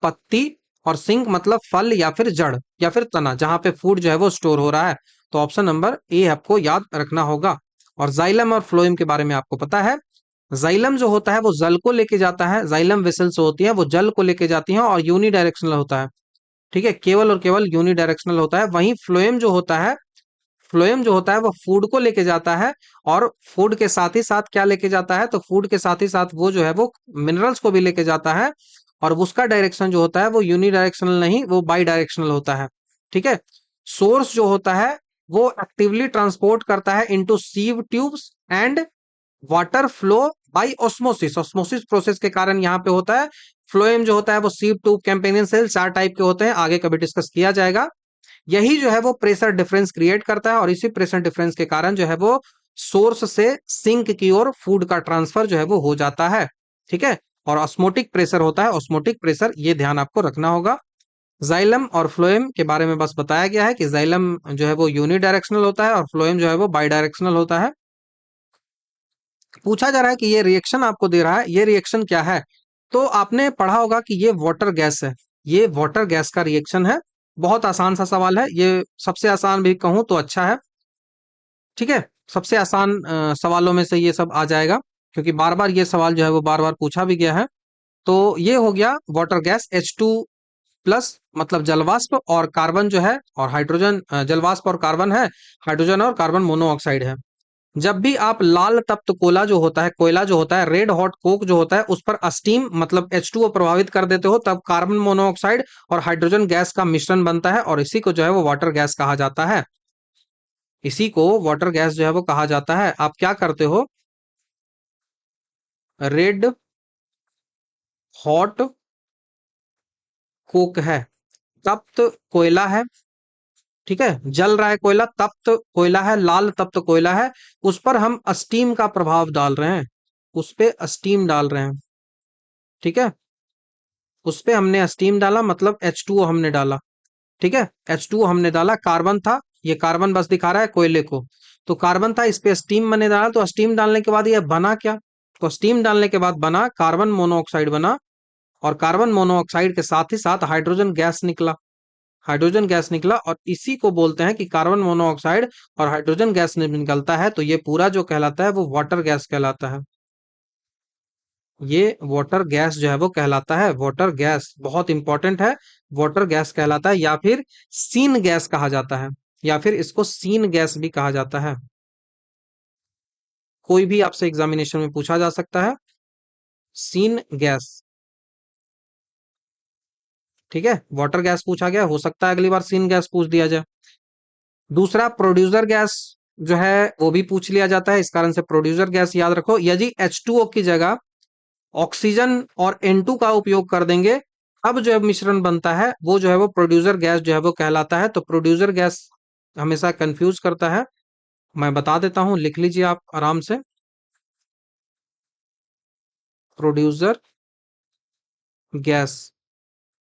पत्ती, और सिंक मतलब फल या फिर जड़ या फिर तना, जहां पे फूड जो है वो स्टोर हो रहा है। तो ऑप्शन नंबर ए आपको याद रखना होगा। और जाइलम और फ्लोएम के बारे में आपको पता है, जाइलम जो होता है वो जल को लेके जाता है, जाइलम वेसल्स होती है वो जल को लेके जाती हैं और यूनी डायरेक्शनल होता है। ठीक है, केवल और केवल यूनी डायरेक्शनल होता है। वहीं फ्लोएम जो होता है, फ्लोएम जो होता है वो फूड को लेके जाता है, और फूड के साथ ही साथ क्या लेके जाता है, तो फूड के साथ ही साथ वो जो है वो मिनरल्स को भी लेके जाता है, और उसका डायरेक्शन जो होता है वो यूनी डायरेक्शनल नहीं, वो बाई डायरेक्शनल होता है। ठीक है, सोर्स जो होता है वो एक्टिवली ट्रांसपोर्ट करता है into sieve tubes and water flow bye osmosis, osmosis process के कारण यहाँ पे होता है। फ्लोएम जो होता है वो sieve tube, companion cell, 4 type के होते हैं, आगे कभी डिस्कस किया जाएगा। यही जो है वो प्रेशर डिफरेंस क्रिएट करता है, और इसी प्रेशर डिफरेंस के कारण जो है वो सोर्स से सिंक की ओर फूड का ट्रांसफर जो है वो हो जाता है। ठीक है, और ऑस्मोटिक प्रेशर होता है, ऑस्मोटिक प्रेशर, ये ध्यान आपको रखना होगा। जाइलम और फ्लोएम के बारे में बस बताया गया है कि जाइलम जो है वो यूनिडायरेक्शनल होता है और फ्लोएम जो है वो बाई डायरेक्शनल होता है। पूछा जा रहा है कि ये रिएक्शन आपको दे रहा है, ये रिएक्शन क्या है? तो आपने पढ़ा होगा कि ये वाटर गैस है, ये वाटर गैस का रिएक्शन है। बहुत आसान सा सवाल है ये, सबसे आसान भी कहूं तो अच्छा है। ठीक है, सबसे आसान सवालों में से ये सब आ जाएगा, क्योंकि बार बार ये सवाल जो है वो बार बार पूछा भी गया है। तो ये हो गया वाटर गैस, H2 प्लस मतलब जलवाष्प और कार्बन जो है, और हाइड्रोजन, जलवाष्प और कार्बन है, हाइड्रोजन और कार्बन मोनोऑक्साइड है। जब भी आप लाल तप्त कोला जो होता है, कोयला जो होता है, रेड हॉट कोक जो होता है, उस पर स्टीम मतलब H2O प्रभावित कर देते हो, तब कार्बन मोनोऑक्साइड और हाइड्रोजन गैस का मिश्रण बनता है, और इसी को जो है वो वाटर गैस कहा जाता है। इसी को वाटर गैस जो है वो कहा जाता है। आप क्या करते हो, रेड हॉट कोक है, तप्त कोयला है, ठीक है, जल रहा है कोयला, तप्त कोयला है, लाल तप्त कोयला है, उस पर हम स्टीम का प्रभाव डाल रहे हैं, उस पे स्टीम डाल रहे हैं। ठीक है, उस पे हमने स्टीम डाला मतलब H2O हमने डाला। ठीक है, H2O हमने डाला, कार्बन था, ये कार्बन बस दिखा रहा है कोयले को, तो कार्बन था, इस पे स्टीम मैंने डाला, तो स्टीम डालने के बाद ये बना क्या? तो स्टीम डालने के बाद बना कार्बन मोनोऑक्साइड बना, और कार्बन मोनोऑक्साइड के साथ ही साथ हाइड्रोजन गैस निकला, हाइड्रोजन गैस निकला, और इसी को बोलते हैं कि कार्बन मोनोऑक्साइड और हाइड्रोजन गैस निकलता है, तो ये पूरा जो कहलाता है वो वाटर गैस कहलाता है। ये वाटर गैस जो है वो कहलाता है, वाटर गैस बहुत इंपॉर्टेंट है, वाटर गैस कहलाता है, या फिर सीन गैस कहा जाता है, या फिर इसको सीन गैस भी कहा जाता है। कोई भी आपसे एग्जामिनेशन में पूछा जा सकता है, सीन गैस। ठीक है, वाटर गैस पूछा गया, हो सकता है अगली बार सीन गैस पूछ दिया जाए। दूसरा प्रोड्यूसर गैस जो है वो भी पूछ लिया जाता है, इस कारण से प्रोड्यूसर गैस याद रखो। यदि H2O की जगह ऑक्सीजन और N2 का उपयोग कर देंगे, अब जो है मिश्रण बनता है वो जो है वो प्रोड्यूसर गैस जो है वो कहलाता है। तो प्रोड्यूसर गैस हमेशा कंफ्यूज करता है, मैं बता देता हूं, लिख लीजिए आप आराम से। प्रोड्यूसर गैस,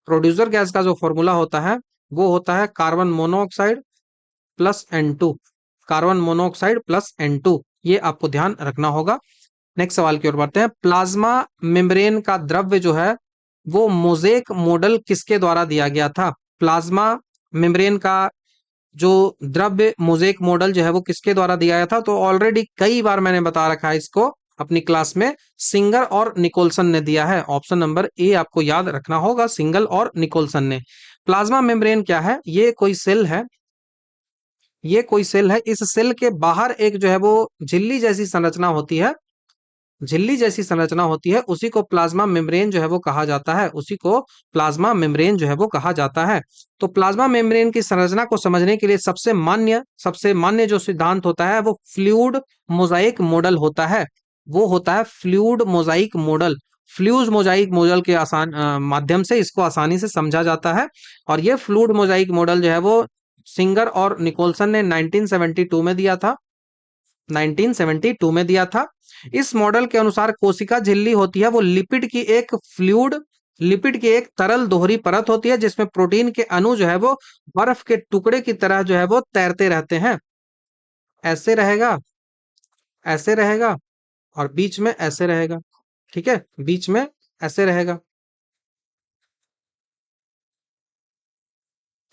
प्रोड्यूसर गैस का जो फॉर्मूला होता है वो होता है carbon monoxide plus N2, carbon monoxide plus N2, ये आपको ध्यान रखना होगा। नेक्स्ट सवाल की ओर बढ़ते हैं। प्लाज्मा मेम्ब्रेन का द्रव्य जो है वो मोज़ेक मॉडल किसके द्वारा दिया गया था? प्लाज्मा मेम्ब्रेन का जो द्रव्य मोज़ेक मॉडल जो है वो किसके द्वारा दिया गया था? तो ऑलरेडी कई बार मैंने बता रखा है इसको अपनी क्लास में, सिंगर और निकोलसन ने दिया है। ऑप्शन नंबर ए आपको याद रखना होगा, सिंगल और निकोलसन ने। प्लाज्मा मेम्ब्रेन क्या है? ये कोई सेल है, ये कोई सेल है, इस सेल के बाहर एक जो है वो झिल्ली जैसी संरचना होती है, झिल्ली जैसी संरचना होती है, उसी को प्लाज्मा मेम्ब्रेन जो है वो कहा जाता है, उसी को प्लाज्मा मेम्ब्रेन जो है वो कहा जाता है। तो प्लाज्मा मेम्ब्रेन की संरचना को समझने के लिए सबसे मान्य जो सिद्धांत होता है वो फ्लूइड मोजाइक मॉडल होता है, वो होता है fluid Mosaic model. Fluid Mosaic model के आसान माध्यम से इसको आसानी से समझा जाता है। और ये फ्लूइड मोजाइक मॉडल जो है वो सिंगर और निकोलसन ने 1972 में दिया था, 1972 में दिया था। इस मॉडल के अनुसार कोशिका झिल्ली होती है वो लिपिड की एक तरल दोहरी परत होती है, जिसमें प्रोटीन के अणु जो है वो बर्फ के टुकड़े की तरह जो है वो तैरते रहते हैं। ऐसे रहेगा, ऐसे रहेगा, और बीच में ऐसे रहेगा। ठीक है, बीच में ऐसे रहेगा।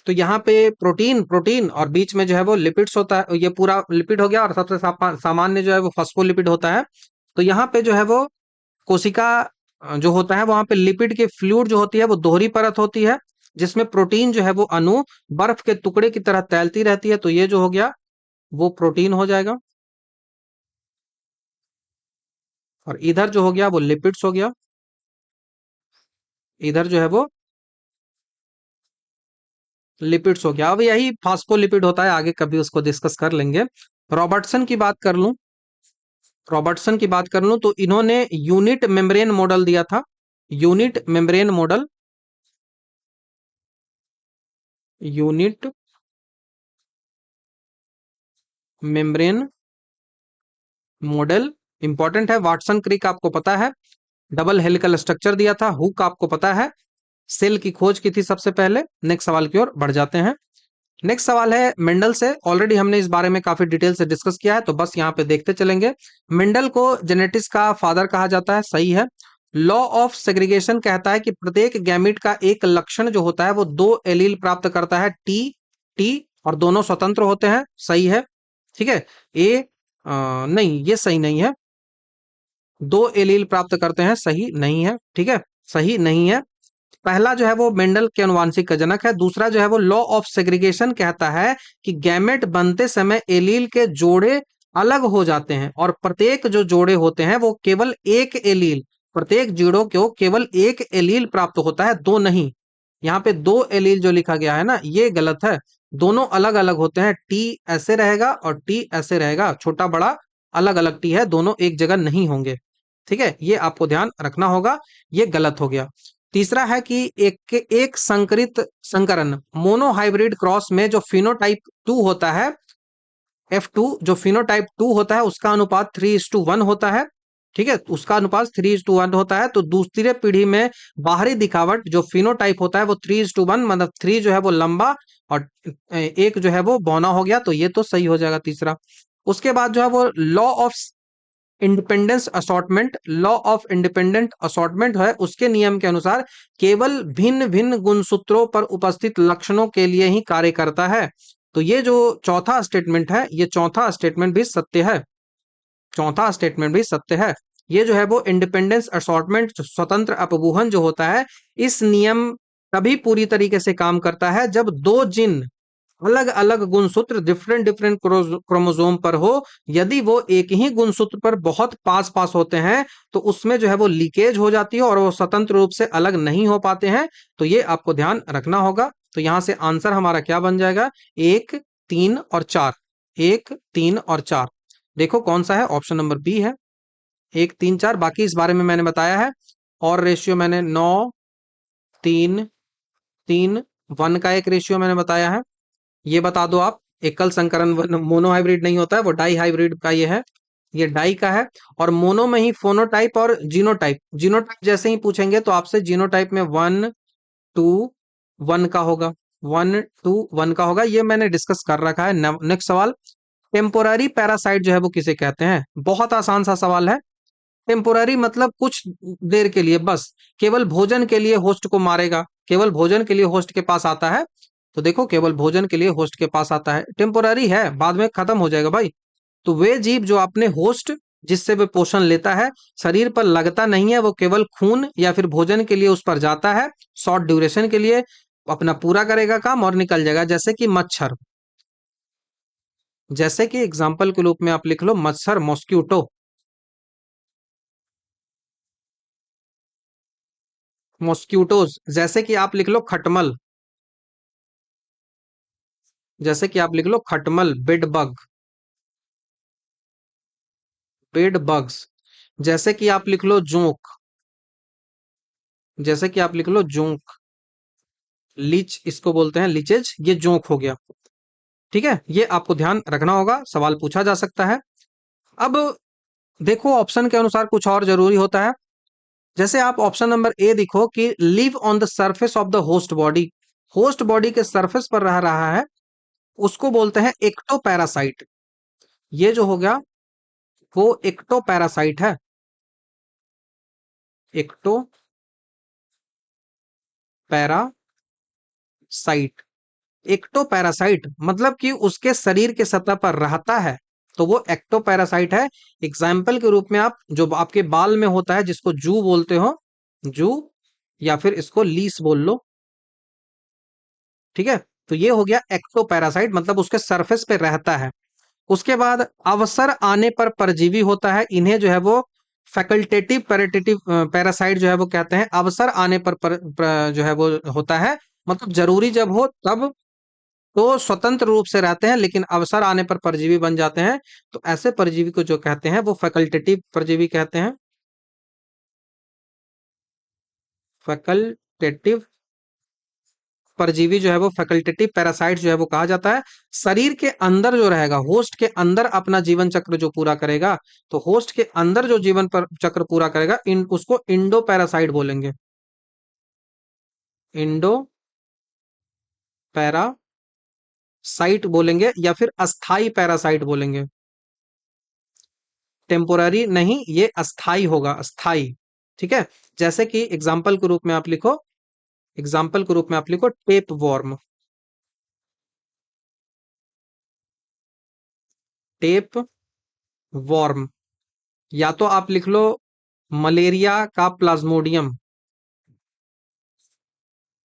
तो यहाँ पे प्रोटीन प्रोटीन और बीच में जो है वो लिपिड्स होता है, ये पूरा लिपिड हो गया, और सबसे सामान्य जो है वो फॉस्फोलिपिड होता है। तो यहाँ पे जो है वो कोशिका जो होता है वहां पे लिपिड के फ्लूइड जो होती है वो दोहरी परत होती है, जिसमें प्रोटीन जो है वो अणु बर्फ के टुकड़े की तरह तैरती रहती है, तो ये जो हो गया वो प्रोटीन हो जाएगा। और इधर जो हो गया वो लिपिड्स हो गया, इधर जो है वो लिपिड्स हो गया। अब यही फास्फोलिपिड होता है, आगे कभी उसको डिस्कस कर लेंगे। रॉबर्टसन की बात कर लूं, रॉबर्टसन की बात कर लूं तो इन्होंने यूनिट मेम्ब्रेन मॉडल दिया था, unit membrane model, unit membrane model important है। वाटसन क्रिक आपको पता है, डबल हेलिकल स्ट्रक्चर दिया था, हुक आपको पता है, सेल की खोज की थी सबसे पहले। नेक्स्ट सवाल की ओर बढ़ जाते हैं। नेक्स्ट सवाल है मेंडल से। ऑलरेडी हमने इस बारे में काफी डिटेल से डिस्कस किया है, तो बस यहाँ पे देखते चलेंगे। मेंडल को जेनेटिक्स का फादर कहा जाता है, सही है। लॉ ऑफ सेग्रीगेशन कहता है कि प्रत्येक गैमीट का एक लक्षण जो होता है वो दो एलील प्राप्त करता है, टी टी, और दोनों स्वतंत्र होते हैं, सही है। ठीक है। नहीं, ये सही नहीं है। दो एलील प्राप्त करते हैं, सही नहीं है। ठीक है, सही नहीं है। पहला जो है वो मेंडल के अनुवांशिक का जनक है। दूसरा जो है वो लॉ ऑफ सेग्रीगेशन कहता है कि गैमेट बनते समय एलील के जोड़े अलग हो जाते हैं, और प्रत्येक जो जोड़े होते हैं वो केवल एक एलील, प्रत्येक जीड़ों को केवल एक एलील प्राप्त होता है, दो नहीं। यहाँ पे दो एलील जो लिखा गया है ना, ये गलत है। दोनों अलग अलग होते हैं, टी ऐसे रहेगा और टी ऐसे रहेगा, छोटा बड़ा अलग अलग टी है, दोनों एक जगह नहीं होंगे। ठीक है, ये आपको ध्यान रखना होगा, ये गलत हो गया। तीसरा है कि एक संकरित संकरण मोनोहाइब्रिड क्रॉस में जो फिनोटाइप 2 होता है, F2, जो फिनोटाइप 2 होता है उसका अनुपात 3:1 होता है। ठीक है, उसका अनुपात 3:1 होता है। तो दूसरी पीढ़ी में बाहरी दिखावट जो फिनोटाइप होता है वो 3:1, मतलब 3 जो है वो लंबा और एक जो है वो बौना हो गया, तो ये तो सही हो जाएगा तीसरा। उसके बाद जो है वो law of independence assortment, law of independent assortment है, उसके नियम के अनुसार केवल भिन्न भिन्न गुणसूत्रों पर उपस्थित लक्षणों के लिए ही कार्य करता है। तो ये जो चौथा स्टेटमेंट है, ये चौथा स्टेटमेंट भी सत्य है, चौथा स्टेटमेंट भी सत्य है। ये जो है वो इंडिपेंडेंस असॉर्टमेंट, स्वतंत्र अपवहन जो होता है, इस नियम तभी पूरी तरीके से काम करता है जब दो जिन अलग अलग गुणसूत्र डिफरेंट डिफरेंट क्रोमोसोम पर हो। यदि वो एक ही गुणसूत्र पर बहुत पास पास होते हैं तो उसमें जो है वो लीकेज हो जाती है और वो स्वतंत्र रूप से अलग नहीं हो पाते हैं। तो ये आपको ध्यान रखना होगा। तो यहां से आंसर हमारा क्या बन जाएगा, 1, 3 और 4, 1, 3 और 4। देखो कौन सा है, ऑप्शन नंबर बी है, 1, 3, 4। बाकी इस बारे में मैंने बताया है, और रेशियो मैंने 9, 3, 3, 1 का एक रेशियो मैंने बताया है। ये बता दो आप, एकल संकरण मोनोहाइब्रिड नहीं होता है, वो डाई हाइब्रिड का ये है, ये डाई का है। और मोनो में ही फोनोटाइप और जीनोटाइप, जीनोटाइप जैसे ही पूछेंगे तो आपसे जीनोटाइप में 1, 2, 1 का होगा, 1, 2, 1 का होगा, ये मैंने डिस्कस कर रखा है। नेक्स्ट सवाल, टेम्पोररी पैरासाइट जो है वो किसे कहते हैं। बहुत आसान सा सवाल है। टेम्पोररी मतलब कुछ देर के लिए, बस केवल भोजन के लिए होस्ट को मारेगा, केवल भोजन के लिए होस्ट के पास आता है। तो देखो, केवल भोजन के लिए होस्ट के पास आता है, टेम्पोररी है, बाद में खत्म हो जाएगा भाई। तो वे जीव जो अपने होस्ट जिससे वे पोषण लेता है शरीर पर लगता नहीं है, वो केवल खून या फिर भोजन के लिए उस पर जाता है, शॉर्ट ड्यूरेशन के लिए अपना पूरा करेगा काम और निकल जाएगा। जैसे कि मच्छर, जैसे कि एग्जाम्पल के रूप में आप लिख लो मच्छर, मॉस्क्यूटो, मॉस्क्यूटोज। जैसे कि आप लिख लो खटमल, जैसे कि आप लिख लो खटमल, बेड बग, बेड बग्स। जैसे कि आप लिख लो जोंक, जैसे कि आप लिख लो जोंक, लीच इसको बोलते हैं, लीचेज, ये जोंक हो गया। ठीक है, ये आपको ध्यान रखना होगा, सवाल पूछा जा सकता है। अब देखो ऑप्शन के अनुसार कुछ और जरूरी होता है। जैसे आप ऑप्शन नंबर ए देखो कि live on the surface of the host body, host body के सरफेस पर रह रहा है, उसको बोलते हैं एक्टो पैरासाइट। ये जो हो गया वो एक्टो पैरासाइट है, एक्टो पैरासाइट। एक्टोपैरासाइट मतलब कि उसके शरीर के सतह पर रहता है, तो वो एक्टोपैरासाइट है। एग्जाम्पल के रूप में आप जो आपके बाल में होता है जिसको जू बोलते हो, जू, या फिर इसको लीस बोल लो। ठीक है, तो ये हो गया एक्टोपैरासाइट, मतलब उसके सरफेस पे रहता है। उसके बाद अवसर आने पर परजीवी होता है, इन्हें जो है वो फैकल्टेटिव पैराटिटिव पैरासाइट जो है वो कहते हैं। अवसर आने पर जो है वो होता है, मतलब जरूरी जब हो तब तो स्वतंत्र रूप से रहते हैं, लेकिन अवसर आने पर परजीवी बन जाते हैं। तो ऐसे परजीवी को जो कहते हैं वो फैकल्टेटिव परजीवी कहते हैं, फैकल्टेटिव परजीवी जो है वो फैकल्टेटिव पैरासाइट जो है वो कहा जाता है। शरीर के अंदर जो रहेगा, होस्ट के अंदर अपना जीवन चक्र जो पूरा करेगा, तो होस्ट के अंदर जो जीवन पर चक्र पूरा करेगा उसको इंडो पैरासाइट बोलेंगे। इंडो पैरासाइट बोलेंगे या फिर अस्थाई पैरासाइट बोलेंगे। टेम्पोररी नहीं, ये अस्थाई होगा, अस्थाई। ठीक है, जैसे कि एग्जाम्पल के रूप में आप लिखो, एग्जाम्पल के रूप में आप लिखो टेप वॉर्म। टेप वॉर्म, या तो आप लिख लो मलेरिया का प्लाज्मोडियम।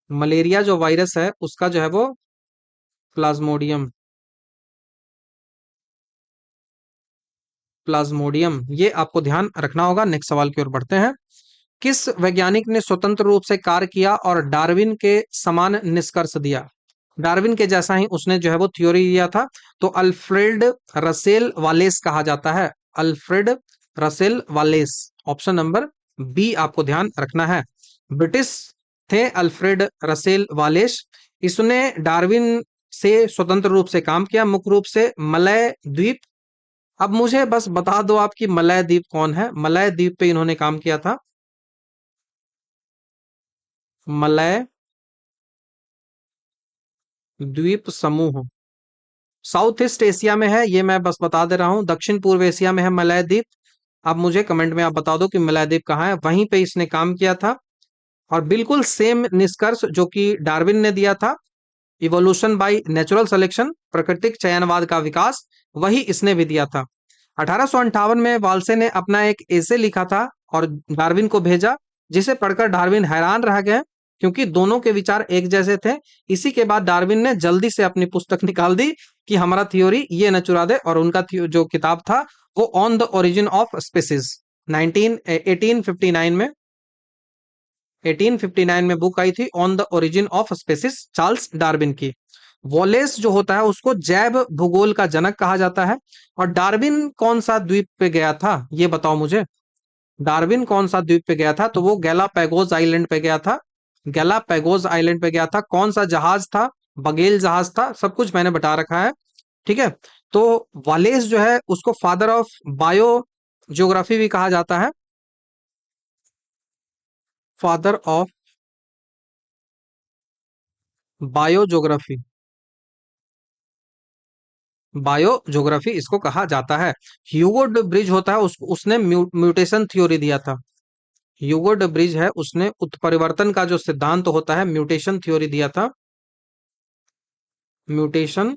मलेरिया जो वायरस है उसका जो है वो प्लाज्मोडियम, प्लाज्मोडियम, ये आपको ध्यान रखना होगा। नेक्स्ट सवाल की ओर बढ़ते हैं। किस वैज्ञानिक ने स्वतंत्र रूप से कार्य किया और डार्विन के समान निष्कर्ष दिया? डार्विन के जैसा ही उसने जो है वो थ्योरी दिया था। तो अल्फ्रेड रसेल वालेस कहा जाता है। Alfred Russel Wallace, option number B आपको ध्यान रखना है। ब्रिटिश थे अल्फ्रेड रसेल वालेस। इसने डार्विन से स्वतंत्र रूप से काम किया, मुख्य रूप से मलय द्वीप। अब मुझे बस बता दो आपकी मलय द्वीप कौन है? मलय द्वीप पे इन्होंने काम किया था। मलय द्वीप समूह साउथ ईस्ट एशिया में है, ये मैं बस बता दे रहा हूँ। दक्षिण पूर्व एशिया में है मलय द्वीप। अब मुझे कमेंट में आप बता दो कि मलय द्वीप कहाँ है, वहीं पे इसने काम किया था। और बिल्कुल सेम निष्कर्ष जो कि डार्विन ने दिया था, इवोल्यूशन बाय नेचुरल सिलेक्शन, प्राकृतिक चयनवाद का विकास, वही इसने भी दिया था। 1858 में वाल्से ने अपना एक एसे लिखा था और डार्विन को भेजा, जिसे पढ़कर डार्विन हैरान रह गए क्योंकि दोनों के विचार एक जैसे थे। इसी के बाद डार्विन ने जल्दी से अपनी पुस्तक निकाल दी कि हमारा थ्योरी ये न चुरा दे, और उनका जो किताब था वो on the origin of species 1859 में 1859 में बुक आई थी, on the origin of species, Charles Darwin की। वॉलेस जो होता है उसको जैव भूगोल का जनक कहा जाता है। और डार्विन कौन सा द्वीप पे गया था, ये बताओ मुझे। डार्विन कौन सा द्वीप पे गया था? तो वो गैलापैगोस आइलैंड पे गया था। गैलापैगोस आइलैंड पे गया था। कौन सा जहाज था? बगेल जहाज था। सब कुछ मैंने बता रखा है। ठीक है, तो वालेस जो है उसको फादर ऑफ बायो ज्योग्राफी भी कहा जाता है। Father of bio geography, bio geography इसको कहा जाता है। ह्यूगो ड ब्रिज होता है, उसने म्यूटेशन थ्योरी दिया था। ह्यूगो ड ब्रिज है, उसने उत्परिवर्तन का जो सिद्धांत होता है, म्यूटेशन थ्योरी दिया था। म्यूटेशन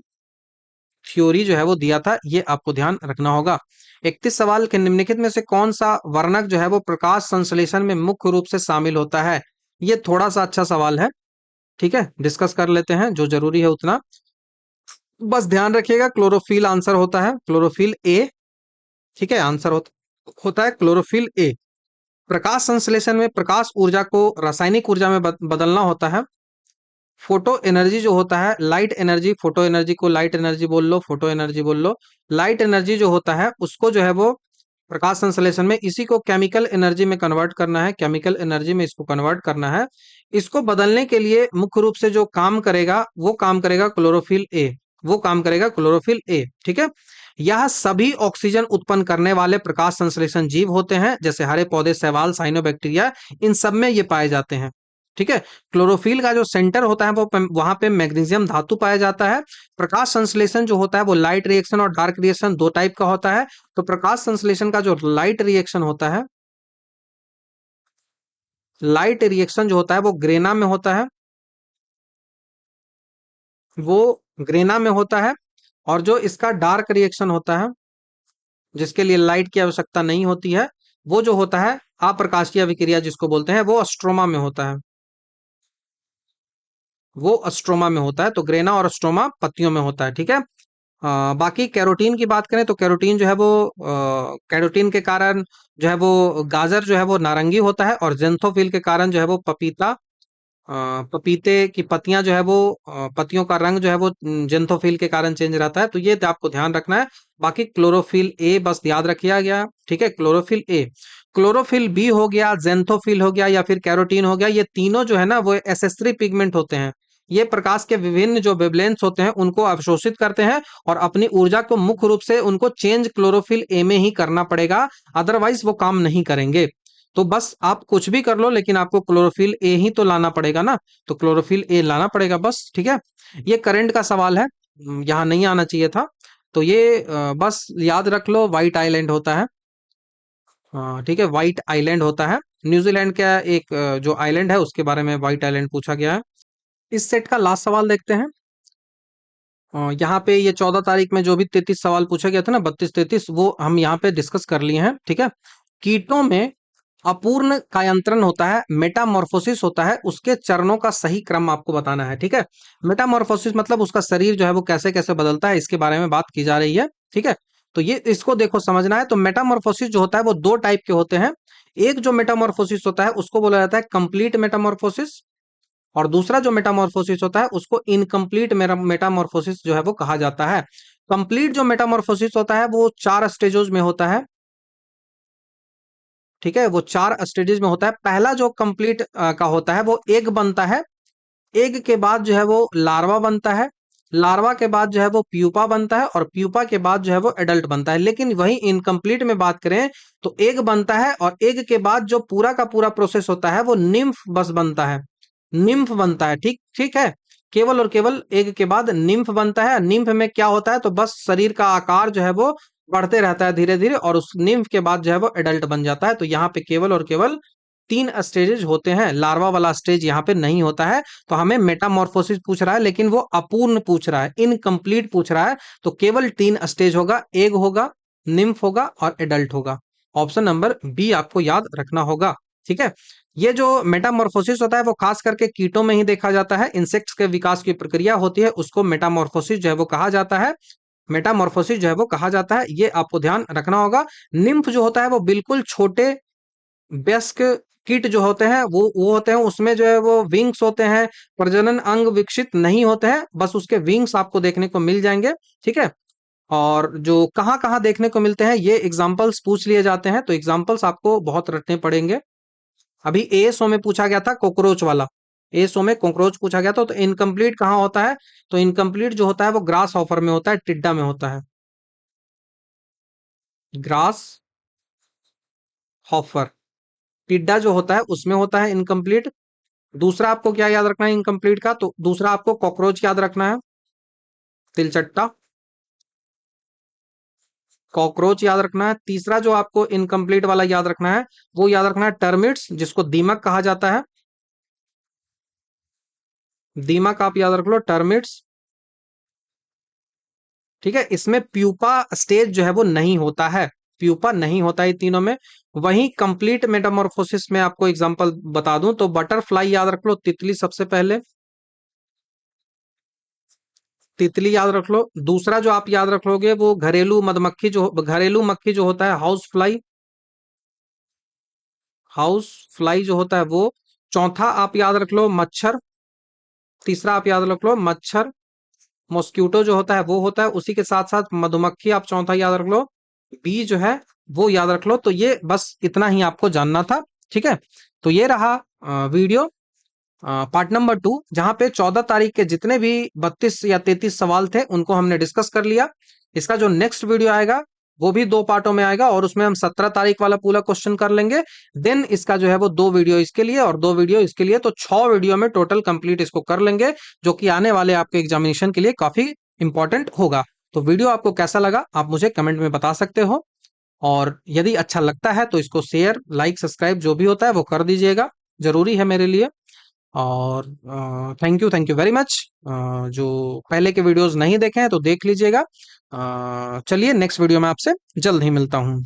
थ्योरी जो है वो दिया था, ये आपको ध्यान रखना होगा। 31 सवाल के निम्नलिखित में से कौन सा वर्णक जो है वो प्रकाश संश्लेषण में मुख्य रूप से शामिल होता है? ये थोड़ा सा अच्छा सवाल है। ठीक है, डिस्कस कर लेते हैं जो जरूरी है उतना। बस ध्यान रखिएगा, क्लोरोफिल आंसर होता है, क्लोरोफिल ए। ठीक है, आंसर होता है क्लोरोफिल ए। प्रकाश संश्लेषण में प्रकाश ऊर्जा को रासायनिक ऊर्जा में बदलना होता है। फोटो एनर्जी जो होता है, लाइट एनर्जी, फोटो एनर्जी को लाइट एनर्जी बोल लो, फोटो एनर्जी बोल लो। लाइट एनर्जी जो होता है उसको जो है वो प्रकाश संश्लेषण में इसी को केमिकल एनर्जी में कन्वर्ट करना है, केमिकल एनर्जी में इसको कन्वर्ट करना है। इसको बदलने के लिए मुख्य रूप से जो काम करेगा वो काम करेगा क्लोरोफिल ए, वो काम करेगा क्लोरोफिल ए। ठीक है, यह सभी ऑक्सीजन उत्पन्न करने वाले प्रकाश संश्लेषण जीव होते हैं, जैसे हरे पौधे, शैवाल, साइनोबैक्टीरिया, इन सब में ये पाए जाते हैं। ठीक है, क्लोरोफिल का जो सेंटर होता है वो वहां पे मैग्नीशियम धातु पाया जाता है। प्रकाश संश्लेषण जो होता है वो लाइट रिएक्शन और डार्क रिएक्शन दो टाइप का होता है। तो प्रकाश संश्लेषण का जो लाइट रिएक्शन होता है, लाइट रिएक्शन जो होता है वो ग्रेना में होता है, वो ग्रेना में होता है। और जो इसका डार्क रिएक्शन होता है, जिसके लिए लाइट की आवश्यकता नहीं होती है, वो जो होता है अप्रकाशीय अभिक्रिया जिसको बोलते हैं, वो स्ट्रोमा में होता है। वो स्ट्रोमा में होता है। तो ग्रेना और स्ट्रोमा पत्तियों में होता है। ठीक है, बाकी कैरोटीन की बात करें तो कैरोटीन जो है वो कैरोटीन के कारण जो है वो गाजर जो है वो नारंगी होता है, और जेंथोफिल के कारण जो है वो पपीता, पपीते की पत्तियां जो है वो पत्तियों का रंग जो है वो जेंथोफिल के कारण चेंज रहता है। तो ये आपको ध्यान रखना है। बाकी क्लोरोफिल ए बस याद रखिया गया। ठीक है, क्लोरोफिल ए। क्लोरोफिल बी हो गया, जेंथोफिल हो गया, या फिर कैरोटीन हो गया, ये तीनों जो है ना वो एसेसरी पिगमेंट होते हैं। ये प्रकाश के विभिन्न जो वेवलेंथ्स होते हैं उनको अवशोषित करते हैं और अपनी ऊर्जा को मुख्य रूप से उनको चेंज क्लोरोफिल ए में ही करना पड़ेगा, अदरवाइज वो काम नहीं करेंगे। तो बस आप कुछ भी कर लो लेकिन आपको क्लोरोफिल ए ही तो लाना पड़ेगा ना, तो क्लोरोफिल ए लाना पड़ेगा बस, ठीक है। ये करंट का सवाल है, यहाँ नहीं आना चाहिए था। तो ये बस याद रख लो, व्हाइट आइलैंड होता है। ठीक है, व्हाइट आइलैंड होता है। न्यूजीलैंड का एक जो आइलैंड है उसके बारे में व्हाइट आइलैंड पूछा गया है। इस सेट का लास्ट सवाल देखते हैं। यहाँ पे ये 14 तारीख में जो भी 33 सवाल पूछा गया था ना, 32-33, वो हम यहाँ पे डिस्कस कर लिए हैं, ठीक है। कीटों में अपूर्ण कायांतरण होता है, मेटामॉर्फोसिस होता है, उसके चरणों का सही क्रम आपको बताना है, ठीक है। मेटामॉर्फोसिस मतलब उसका शरीर जो है वो कैसे कैसे बदलता है, इसके बारे में बात की जा रही है, ठीक है। तो ये इसको देखो समझना है। तो मेटामॉर्फोसिस जो होता है वो दो टाइप के होते हैं। एक जो मेटामॉर्फोसिस होता है उसको बोला जाता है कंप्लीट मेटामॉर्फोसिस, और दूसरा जो मेटामॉर्फोसिस होता है उसको इनकम्प्लीट मेटामॉर्फोसिस जो है वो कहा जाता है। कंप्लीट जो मेटामॉर्फोसिस होता है वो 4 स्टेजेस में होता है, ठीक है। वो 4 स्टेजेस में होता है। पहला जो कंप्लीट का होता है वो एग बनता है, एग के बाद जो है वो लार्वा बनता है, लार्वा के बाद जो है वो प्यूपा बनता है, और प्यूपा के बाद जो है वो एडल्ट बनता है। लेकिन वही इनकम्प्लीट में बात करें तो एग बनता है, और एग के बाद जो पूरा का पूरा प्रोसेस होता है वो निम्फ बस बनता है, निम्फ बनता है, ठीक ठीक है। केवल और केवल एग के बाद निम्फ बनता है। निम्फ में क्या होता है, तो बस शरीर का आकार जो है वो बढ़ते रहता है धीरे धीरे, और उस निम्फ के बाद जो है वो एडल्ट बन जाता है। तो यहाँ पे केवल और केवल 3 स्टेजेस होते हैं, लार्वा वाला स्टेज यहाँ पे नहीं होता है। तो हमें मेटामॉर्फोसिस पूछ रहा है लेकिन वो अपूर्ण पूछ रहा है, इनकम्प्लीट पूछ रहा है। तो केवल 3 स्टेज होगा, एग होगा, निम्फ होगा और एडल्ट होगा। ऑप्शन नंबर बी आपको याद रखना होगा, ठीक है। ये जो मेटामॉर्फोसिस होता है वो खास करके कीटों में ही देखा जाता है। इंसेक्ट्स के विकास की प्रक्रिया होती है, उसको मेटामॉर्फोसिस जो है वो कहा जाता है, मेटामॉर्फोसिस जो है वो कहा जाता है। ये आपको ध्यान रखना होगा। निम्फ जो होता है वो बिल्कुल छोटे वयस्क कीट जो होते हैं वो होते हैं, उसमें जो है वो विंग्स होते हैं, प्रजनन अंग विकसित नहीं होते हैं, बस उसके विंग्स आपको देखने को मिल जाएंगे, ठीक है। और जो कहाँ कहाँ देखने को मिलते हैं ये एग्जाम्पल्स पूछ लिए जाते हैं, तो एग्जाम्पल्स आपको बहुत रटने पड़ेंगे। अभी एएसओ में पूछा गया था कॉकरोच वाला, एएसओ में कॉकरोच पूछा गया था। तो इनकम्प्लीट कहाँ होता है, तो इनकम्प्लीट जो होता है वो ग्रास हॉपर में होता है, टिड्डा में होता है, ग्रास हॉपर, टिड्डा जो होता है उसमें होता है इनकम्प्लीट। दूसरा आपको क्या याद रखना है इनकम्प्लीट का, तो दूसरा आपको कॉकरोच याद रखना है, तिलचट्टा, कॉकरोच याद रखना है। तीसरा जो आपको इनकम्प्लीट वाला याद रखना है वो याद रखना है टर्मिट्स, जिसको दीमक कहा जाता है, दीमक आप याद रख लो, टर्मिट्स, ठीक है। इसमें प्यूपा स्टेज जो है वो नहीं होता है, प्यूपा नहीं होता है तीनों में। वहीं कंप्लीट मेटामॉर्फोसिस में आपको एग्जांपल बता दूं तो बटरफ्लाई याद रख लो, तितली सबसे पहले, तितली याद रख लो। दूसरा जो आप याद रख लोगे वो घरेलू मधुमक्खी, जो घरेलू मक्खी जो होता है हाउस फ्लाई, हाउस फ्लाई जो होता है वो। चौथा आप याद रख लो मच्छर, तीसरा आप याद रख लो मच्छर, मॉस्किटो जो होता है वो होता है, उसी के साथ साथ मधुमक्खी आप चौथा याद रख लो, बी जो है वो याद रख लो। तो ये बस इतना ही आपको जानना था, ठीक है। तो ये रहा वीडियो पार्ट नंबर 2, जहां पे 14 तारीख के जितने भी 32 या 33 सवाल थे उनको हमने डिस्कस कर लिया। इसका जो नेक्स्ट वीडियो आएगा वो भी 2 पार्टों में आएगा, और उसमें हम 17 तारीख वाला पूरा क्वेश्चन कर लेंगे। देन इसका जो है वो 2 वीडियो इसके लिए और 2 वीडियो इसके लिए, तो 6 वीडियो में टोटल कंप्लीट इसको कर लेंगे, जो कि आने वाले आपके एग्जामिनेशन के लिए काफी इंपॉर्टेंट होगा। तो वीडियो आपको कैसा लगा आप मुझे कमेंट में बता सकते हो, और यदि अच्छा लगता है तो इसको शेयर, लाइक, सब्सक्राइब जो भी होता है वो कर दीजिएगा, जरूरी है मेरे लिए। और थैंक यू वेरी मच। जो पहले के वीडियोस नहीं देखे हैं तो देख लीजिएगा। चलिए नेक्स्ट वीडियो में आपसे जल्द ही मिलता हूँ।